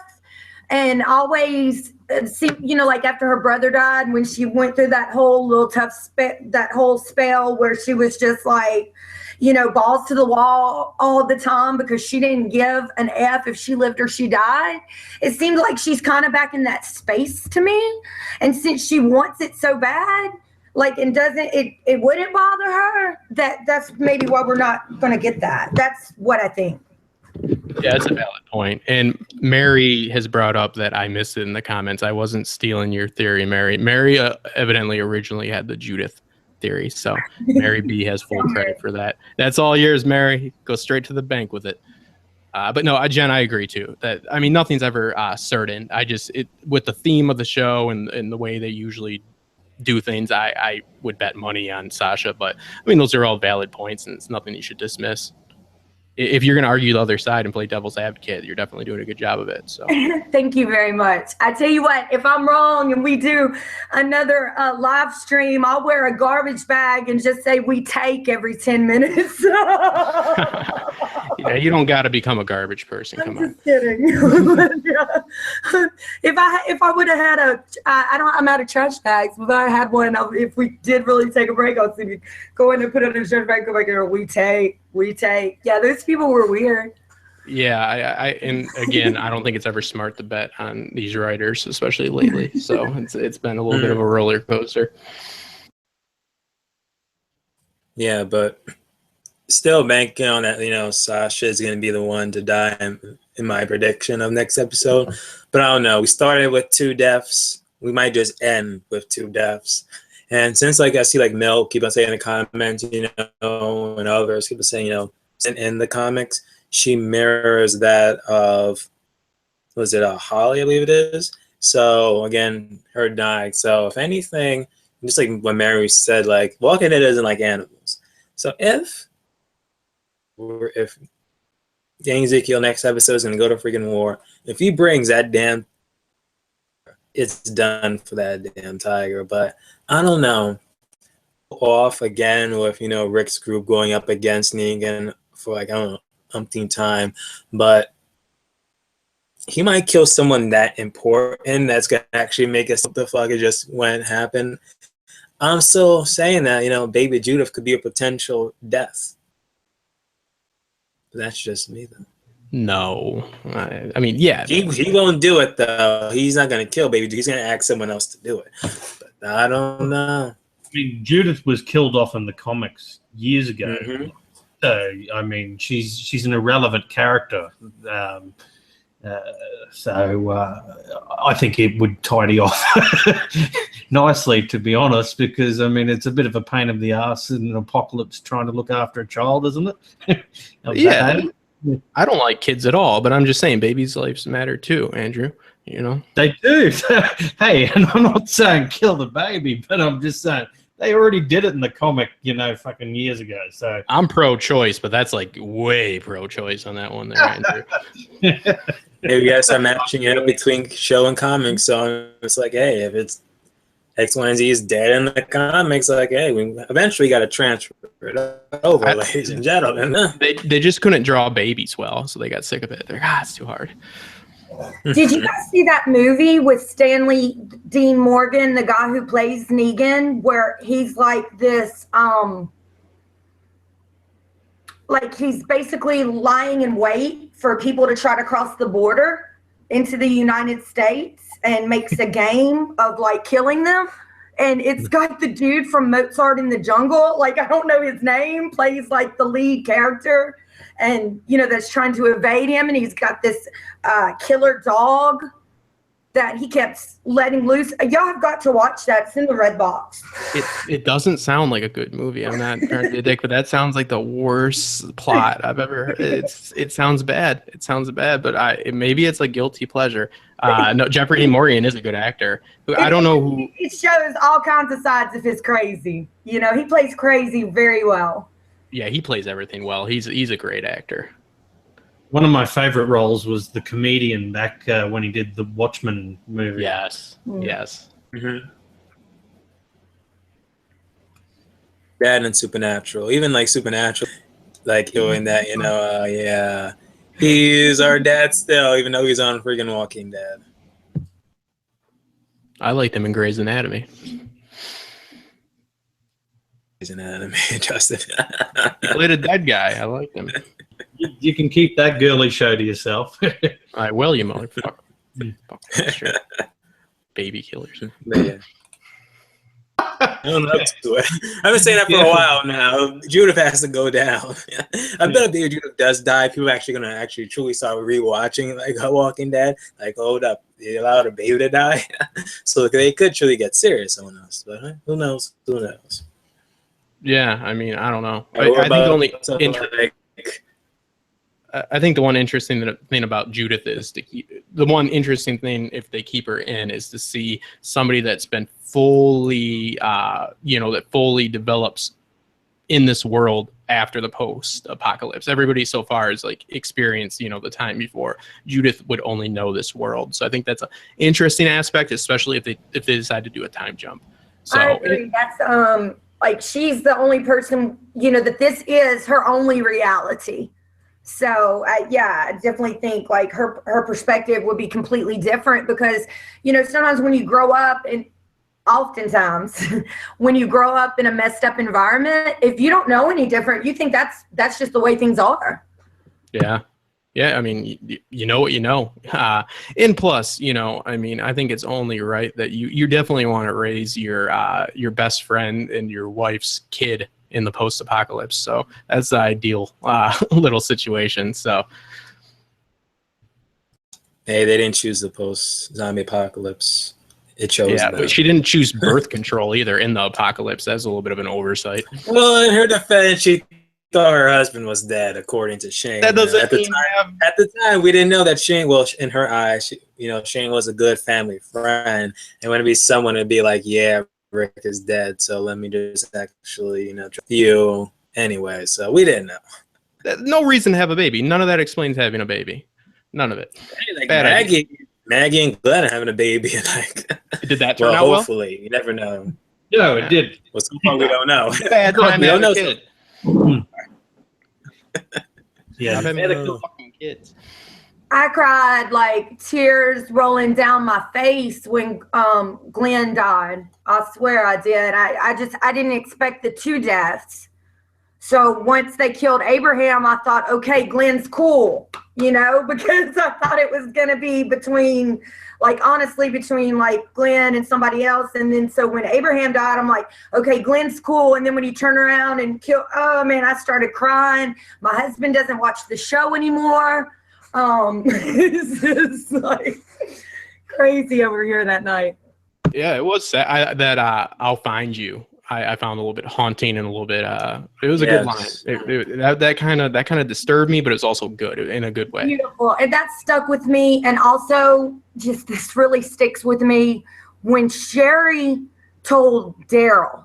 and always like after her brother died, when she went through that whole little tough that whole spell where she was just like, balls to the wall all the time because she didn't give an F if she lived or she died. It seems like she's kind of back in that space to me, and since she wants it so bad, and it wouldn't bother her, that's maybe why we're not going to get that. That's what I think. Yeah, that's a valid point. And Mary has brought up that I missed it in the comments. I wasn't stealing your theory, Mary. Mary evidently originally had the Judith theory. So Mary B has full credit for that. That's all yours, Mary. Go straight to the bank with it. But no, Jen, I agree too. That nothing's ever certain. With the theme of the show and the way they usually do things, I would bet money on Sasha. But those are all valid points, and it's nothing you should dismiss. if you're going to argue the other side and play devil's advocate, you're definitely doing a good job of it. So Thank you very much. I tell you what, if I'm wrong and we do another live stream, I'll wear a garbage bag and just say we take every 10 minutes. yeah, you don't got to become a garbage person. Come on. Just kidding. Yeah. If I would have had I'm out of trash bags. If I had one, if we did really take a break, I'll see go in and put it in a trash bag. Go back here. We take. Yeah, those people were weird. Yeah, and again, I don't think it's ever smart to bet on these writers, especially lately. So it's been a little bit of a roller coaster. Yeah, but still banking on that, Sasha is going to be the one to die in my prediction of next episode. But I don't know. We started with 2 deaths. We might just end with 2 deaths. And since I see Mel keep on saying in the comments, and others keep on saying, in the comics, she mirrors that of, was it Holly, I believe it is. So again, her dying. So if anything, just like what Mary said, Walking Dead isn't like animals. So if Danny Ezekiel next episode is gonna go to freaking war, if he brings that damn, it's done for that damn tiger. But I don't know. Off again with Rick's group going up against Negan for I don't know, umpteen time, but he might kill someone that important that's gonna actually make us what the fuck it just went happen. I'm still saying that Baby Judith could be a potential death. But that's just me though. No, I mean, yeah, he won't do it though. He's not gonna kill Baby Judith. He's gonna ask someone else to do it. But I don't know. I mean, Judith was killed off in the comics years ago. Mm-hmm. So I mean, she's an irrelevant character. I think it would tidy off nicely, to be honest, because I mean it's a bit of a pain in the ass in an apocalypse trying to look after a child, isn't it? Yeah, I don't like kids at all, but I'm just saying babies' lives matter too, Andrew. They do. Hey, and I'm not saying kill the baby, but I'm just saying they already did it in the comic, fucking years ago. So I'm pro-choice, but that's way pro-choice on that one there, Andrew. Hey, you guys are matching it between show and comics, so it's hey, if it's X, Y, and Z is dead in the comics, hey, we eventually got to transfer it over, ladies and gentlemen. They just couldn't draw babies well, so they got sick of it. They're it's too hard. Did you guys see that movie with Stanley Dean Morgan, the guy who plays Negan, where he's this he's basically lying in wait for people to try to cross the border into the United States and makes a game of killing them? And it's got the dude from Mozart in the Jungle, I don't know his name, plays the lead character, and that's trying to evade him, and he's got this killer dog that he kept letting loose. Y'all have got to watch that. It's in the red box. It doesn't sound like a good movie. I'm not trying to be a dick, but that sounds like the worst plot I've ever heard. It sounds bad. It sounds bad, but maybe it's a guilty pleasure. No, Jeffrey Dean Morgan is a good actor. I don't know who. It shows all kinds of sides of his crazy. He plays crazy very well. Yeah, he plays everything well. He's a great actor. One of my favorite roles was the comedian back when he did the Watchmen movie. Yes, yes. Mm-hmm. That and Supernatural, even Supernatural, doing that, yeah, he's our dad still, even though he's on freaking Walking Dead. I liked him in Grey's Anatomy. Grey's Anatomy, Justin. He played a dead guy. I liked him. You can keep that girly show to yourself. I will, you motherfucker. Sure. Baby killers. Yeah. I don't know to it. I've been saying that for a while now. Judith has to go down. I bet if Baby Judith does die, people are actually going to truly start rewatching Walking Dead. Hold up, they allowed a baby to die? So they could truly get serious on us. But who knows? Who knows? Yeah, I mean, I don't know. I think the one interesting thing about Judith is the one interesting thing, if they keep her in, is to see somebody that's been fully, that fully develops in this world after the post-apocalypse. Everybody so far has like experienced, the time before. Judith would only know this world. So I think that's an interesting aspect, especially if they decide to do a time jump. So I agree. That's like she's the only person, that this is her only reality. So I definitely think like her perspective would be completely different because, sometimes when you grow up and oftentimes when you grow up in a messed up environment, if you don't know any different, you think that's just the way things are. Yeah. Yeah, I mean, you know what you know. And plus, I think it's only right that you definitely want to raise your best friend and your wife's kid in the post-apocalypse. So that's the ideal little situation. So, hey, they didn't choose the post-zombie apocalypse. It chose them. But she didn't choose birth control either in the apocalypse. That's a little bit of an oversight. Well, in her defense, she thought her husband was dead, according to Shane. That doesn't at the time, we didn't know that Shane. Well, in her eyes, Shane was a good family friend, and when it be someone to be like, "Yeah, Rick is dead," so let me just actually, you anyway. So we didn't know. No reason to have a baby. None of that explains having a baby. None of it. Hey, like Maggie and Glenn are having a baby. Did that turn out well? Hopefully, you never know. No, it did. Well, so far we don't know. Bad time we don't know. Kid. Yeah, fucking kids. I cried like tears rolling down my face when Glenn died. I swear I did. I didn't expect the 2 deaths. So once they killed Abraham, I thought, okay, Glenn's cool, because I thought it was going to be between Glenn and somebody else. And then so when Abraham died, I'm like, okay, Glenn's cool. And then when he turned around and killed, oh man, I started crying. My husband doesn't watch the show anymore. It's just like crazy over here that night. Yeah, it was sad. That I'll find you. I found a little bit haunting and a little bit. It was a good line. That kind of disturbed me, but it's also good in a good way. Beautiful, and that stuck with me. And also, just this really sticks with me when Sherry told Daryl.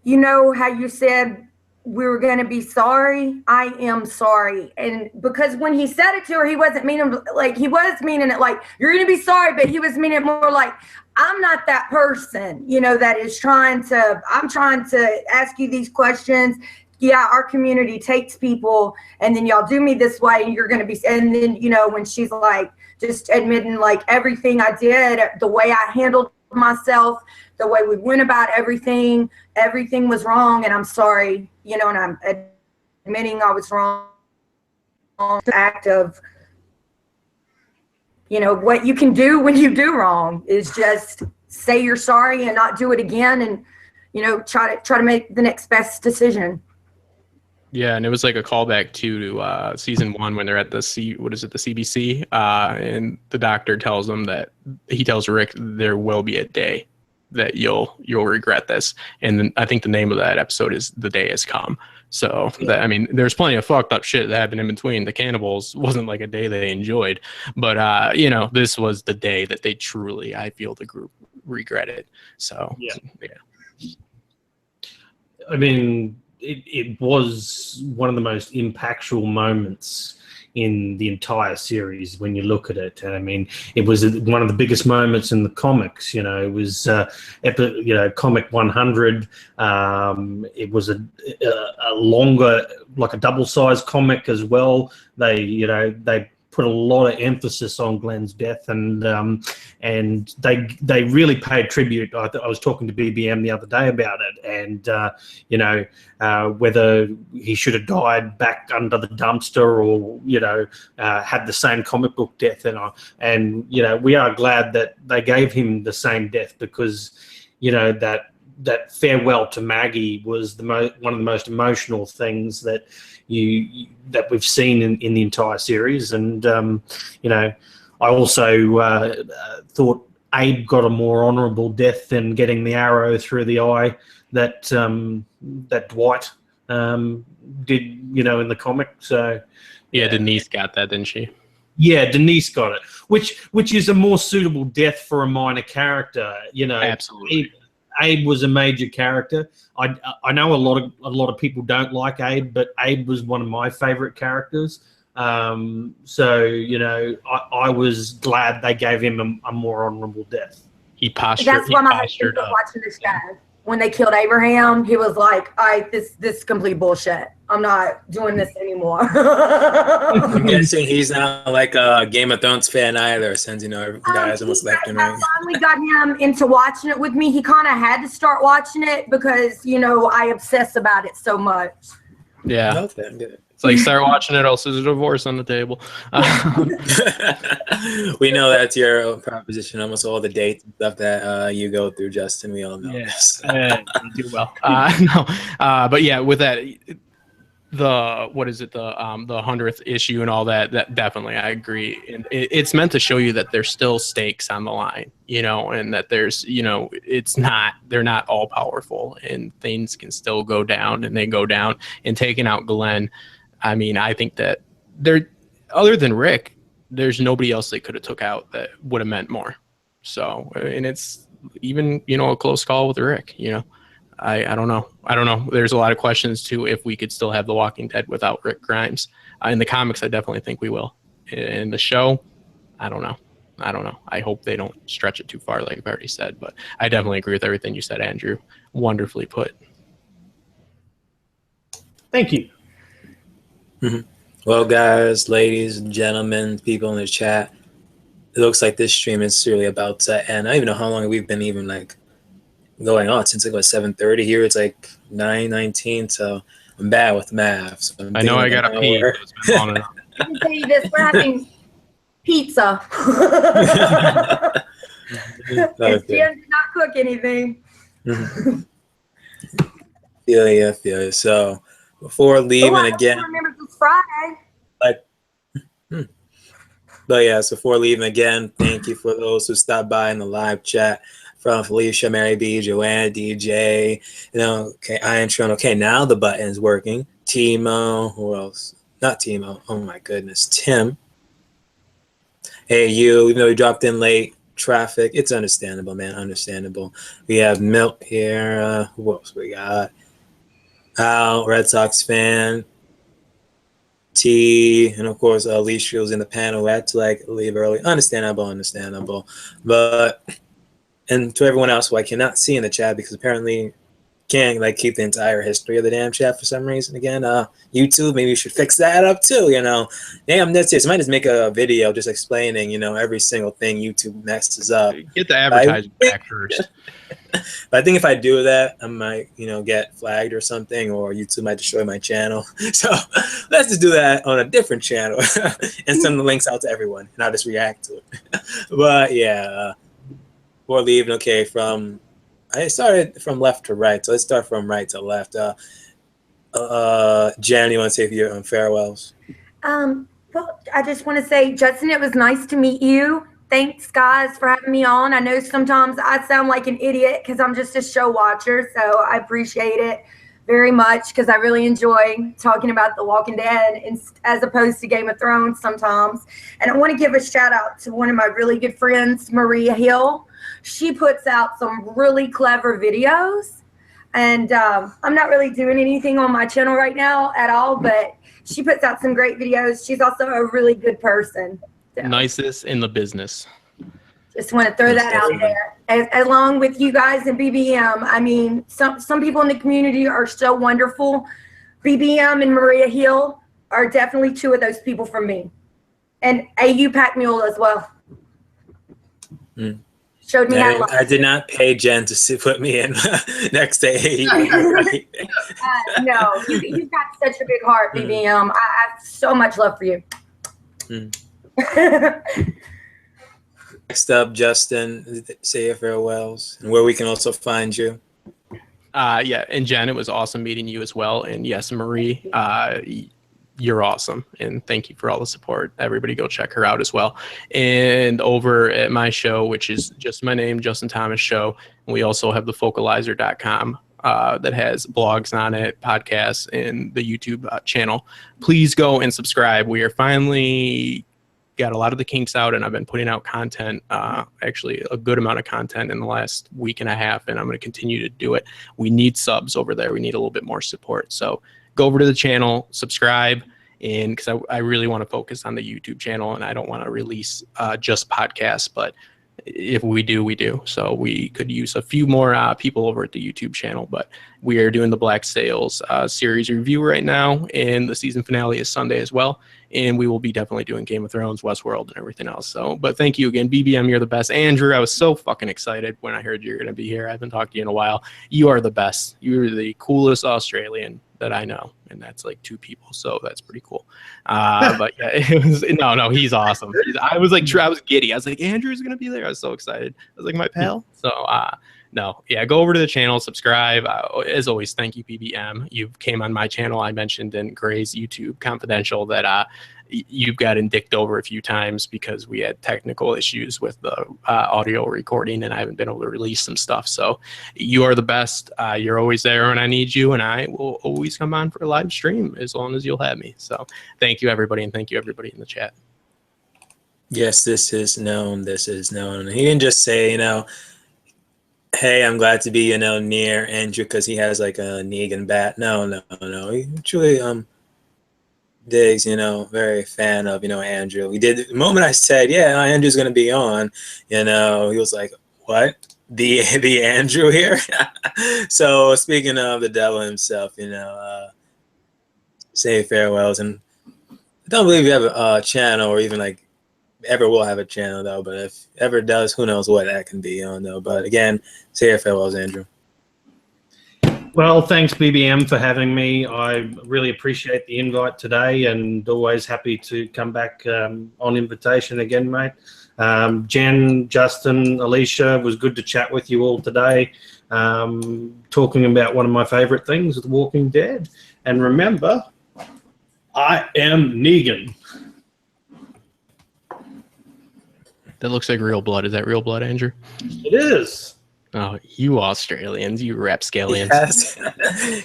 You know how you said we were going to be sorry? I am sorry. And because when he said it to her, he wasn't meaning he was meaning it like you're going to be sorry, but he was meaning it more like I'm not that person, that is I'm trying to ask you these questions. Yeah, our community takes people and then y'all do me this way and you're going to be, and then, when she's like just admitting like everything I did, the way I handled myself, the way we went about everything was wrong. And I'm sorry, and I'm admitting I was wrong. The act of, what you can do when you do wrong is just say you're sorry and not do it again. And, try to make the next best decision. Yeah, and it was like a callback to season 1 when they're at the CBC, and the doctor tells them that he tells Rick there will be a day that you'll regret this, and then I think the name of that episode is "The Day Has Come." So there's plenty of fucked up shit that happened in between. The cannibals wasn't like a day they enjoyed, but this was the day that they truly, I feel, the group regretted. So yeah. I mean, it was one of the most impactful moments in the entire series when you look at it. I mean, it was one of the biggest moments in the comics. It was comic 100. It was a longer, like a double-sized comic as well. They put a lot of emphasis on Glenn's death, and they really paid tribute. I was talking to BBM the other day about it, and whether he should have died back under the dumpster or had the same comic book death, and we are glad that they gave him the same death, because that farewell to Maggie was one of the most emotional things that we've seen in the entire series. And I also thought Abe got a more honorable death than getting the arrow through the eye that Dwight did, in the comic. So yeah, Denise got that, didn't she? Yeah, Denise got it, which is a more suitable death for a minor character. Absolutely. Abe was a major character. I know a lot of people don't like Abe, but Abe was one of my favorite characters. So I was glad they gave him a more honorable death. He postured. That's why my husband was watching this show. When they killed Abraham, he was like, this is complete bullshit. I'm not doing this anymore. I'm guessing he's not like a Game of Thrones fan either, since guys almost left and right. I finally got him into watching it with me. He kind of had to start watching it because I obsess about it so much. Yeah. Okay, good. It's like, start watching it, else there's a divorce on the table. We know that's your proposition. Almost all the dates and stuff that you go through, Justin. We all know. Yes, you do well. But yeah, with that, the 100th issue and all that definitely I agree, and it's meant to show you that there's still stakes on the line, and that there's they're not all powerful, and things can still go down, and they go down. And taking out Glenn, I mean, I think that other than Rick, there's nobody else they could have took out that would have meant more. So, and it's even, a close call with Rick, I don't know. There's a lot of questions too, if we could still have The Walking Dead without Rick Grimes. In the comics, I definitely think we will. In the show, I don't know. I hope they don't stretch it too far, like I've already said, but I definitely agree with everything you said, Andrew. Wonderfully put. Thank you. Mm-hmm. Well, guys, ladies and gentlemen, people in the chat, it looks like this stream is really about to end. I don't even know how long we've been even going on since 7:30 here. It's 9:19, so I'm bad with math. So I know I got to pee. It's been long enough. Let me tell you this: we're having pizza. And Jen did not cook anything. Mm-hmm. Feel you. So before leaving again, remember this Friday. But yeah, so before leaving again, thank you for those who stopped by in the live chat. From Felicia, Mary B, Joanna, DJ, okay, Iron Tron. Okay, now the button's working. Timo, who else? Not Timo. Oh my goodness, Tim. Hey, you. Even though you dropped in late, traffic. It's understandable, man. Understandable. We have Milt here. Who else we got? Al, Red Sox fan. T, and of course, Alicia was in the panel. We had to leave early. Understandable. But. And to everyone else who I cannot see in the chat because apparently can't keep the entire history of the damn chat for some reason. Again, YouTube, maybe you should fix that up too. Damn, that's it. I might just make a video just explaining, every single thing YouTube messes up. Get the advertising back first. But I think if I do that, I might, get flagged or something, or YouTube might destroy my channel. So let's just do that on a different channel and send the links out to everyone, and I'll just react to it. But yeah. Before leaving, okay, I started from left to right, so let's start from right to left. Jen, you want to say a few farewells? Well, I just want to say, Justin, it was nice to meet you. Thanks, guys, for having me on. I know sometimes I sound like an idiot because I'm just a show watcher, so I appreciate it very much because I really enjoy talking about The Walking Dead as opposed to Game of Thrones sometimes. And I want to give a shout out to one of my really good friends, Maria Hill. She puts out some really clever videos, and I'm not really doing anything on my channel right now at all, but she puts out some great videos. She's also a really good person. So. Nicest in the business. Just want to throw that out there. Along with you guys and BBM, I mean, some people in the community are so wonderful. BBM and Maria Hill are definitely two of those people for me. And AU Pack Mule as well. Mm. Showed me how I did not pay Jen to put me in next to AU. No, you've got such a big heart, BBM. I have so much love for you. Next up, Justin, say your farewells and where we can also find you. Yeah, and Jen, it was awesome meeting you as well. And yes, Marie, you're awesome. And thank you for all the support. Everybody go check her out as well. And over at my show, which is just my name, Justin Thomas Show, and we also have the Focalizer.com that has blogs on it, podcasts, and the YouTube channel. Please go and subscribe. We are finally got a lot of the kinks out, and I've been putting out content, actually a good amount of content in the last week and a half, and I'm going to continue to do it. We need subs over there. We need a little bit more support. So go over to the channel, subscribe, and because I really want to focus on the YouTube channel, and I don't want to release just podcasts, but if we do, we do. So we could use a few more people over at the YouTube channel, but we are doing the Black Sails series review right now, and the season finale is Sunday as well. And we will be definitely doing Game of Thrones, Westworld, and everything else. So, but thank you again, BBM. You're the best. Andrew, I was so fucking excited when I heard you're going to be here. I haven't talked to you in a while. You are the best. You're the coolest Australian that I know, and that's like 2 people, so that's pretty cool. But yeah, it was no, he's awesome. I was giddy. I was like, Andrew's gonna be there. I was so excited. I was like, my pal. So no, yeah, go over to the channel, subscribe. As always, thank you, PBM. You came on my channel. I mentioned in Gray's YouTube Confidential that you've gotten dicked over a few times because we had technical issues with the audio recording, and I haven't been able to release some stuff. So you are the best. You're always there when I need you, and I will always come on for a live stream as long as you'll have me. So thank you, everybody, and thank you, everybody in the chat. Yes, this is known. This is known. He didn't just say, hey, I'm glad to be, near Andrew because he has like a Negan bat. No. He truly digs, very fan of, Andrew. We did the moment I said, yeah, Andrew's gonna be on, he was like, what? The Andrew here? So speaking of the devil himself, say farewells, and I don't believe you have a channel or even like ever will have a channel though, but if ever does, who knows what that can be on though. But again, say your farewells, Andrew. Well, thanks, BBM, for having me. I really appreciate the invite today, and always happy to come back on invitation again, mate. Jen, Justin, Alicia, it was good to chat with you all today, talking about one of my favorite things, The Walking Dead. And remember, I am Negan. That looks like real blood. Is that real blood, Andrew? It is. Oh, you Australians, you rapscallions. Yes.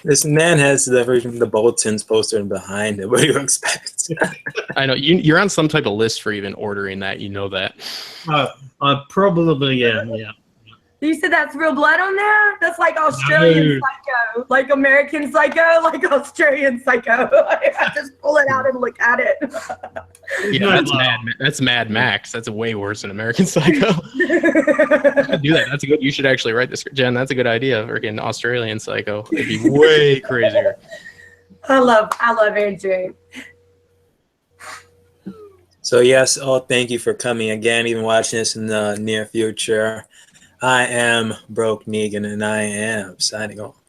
This man has the Bolton's poster behind it. What do you expect? I know you're on some type of list for even ordering that. You know that. I probably am. Yeah. You said that's real blood on there? That's like Australian Psycho, like American Psycho, like Australian Psycho. I just pull it out and look at it. Yeah, that's Mad Max. That's way worse than American Psycho. Do that. That's a good. You should actually write this, Jen. That's a good idea. Freaking Australian Psycho. It'd be way crazier. I love Andrew. So yes, thank you for coming again, even watching this in the near future. I am Broke Negan, and I am signing off.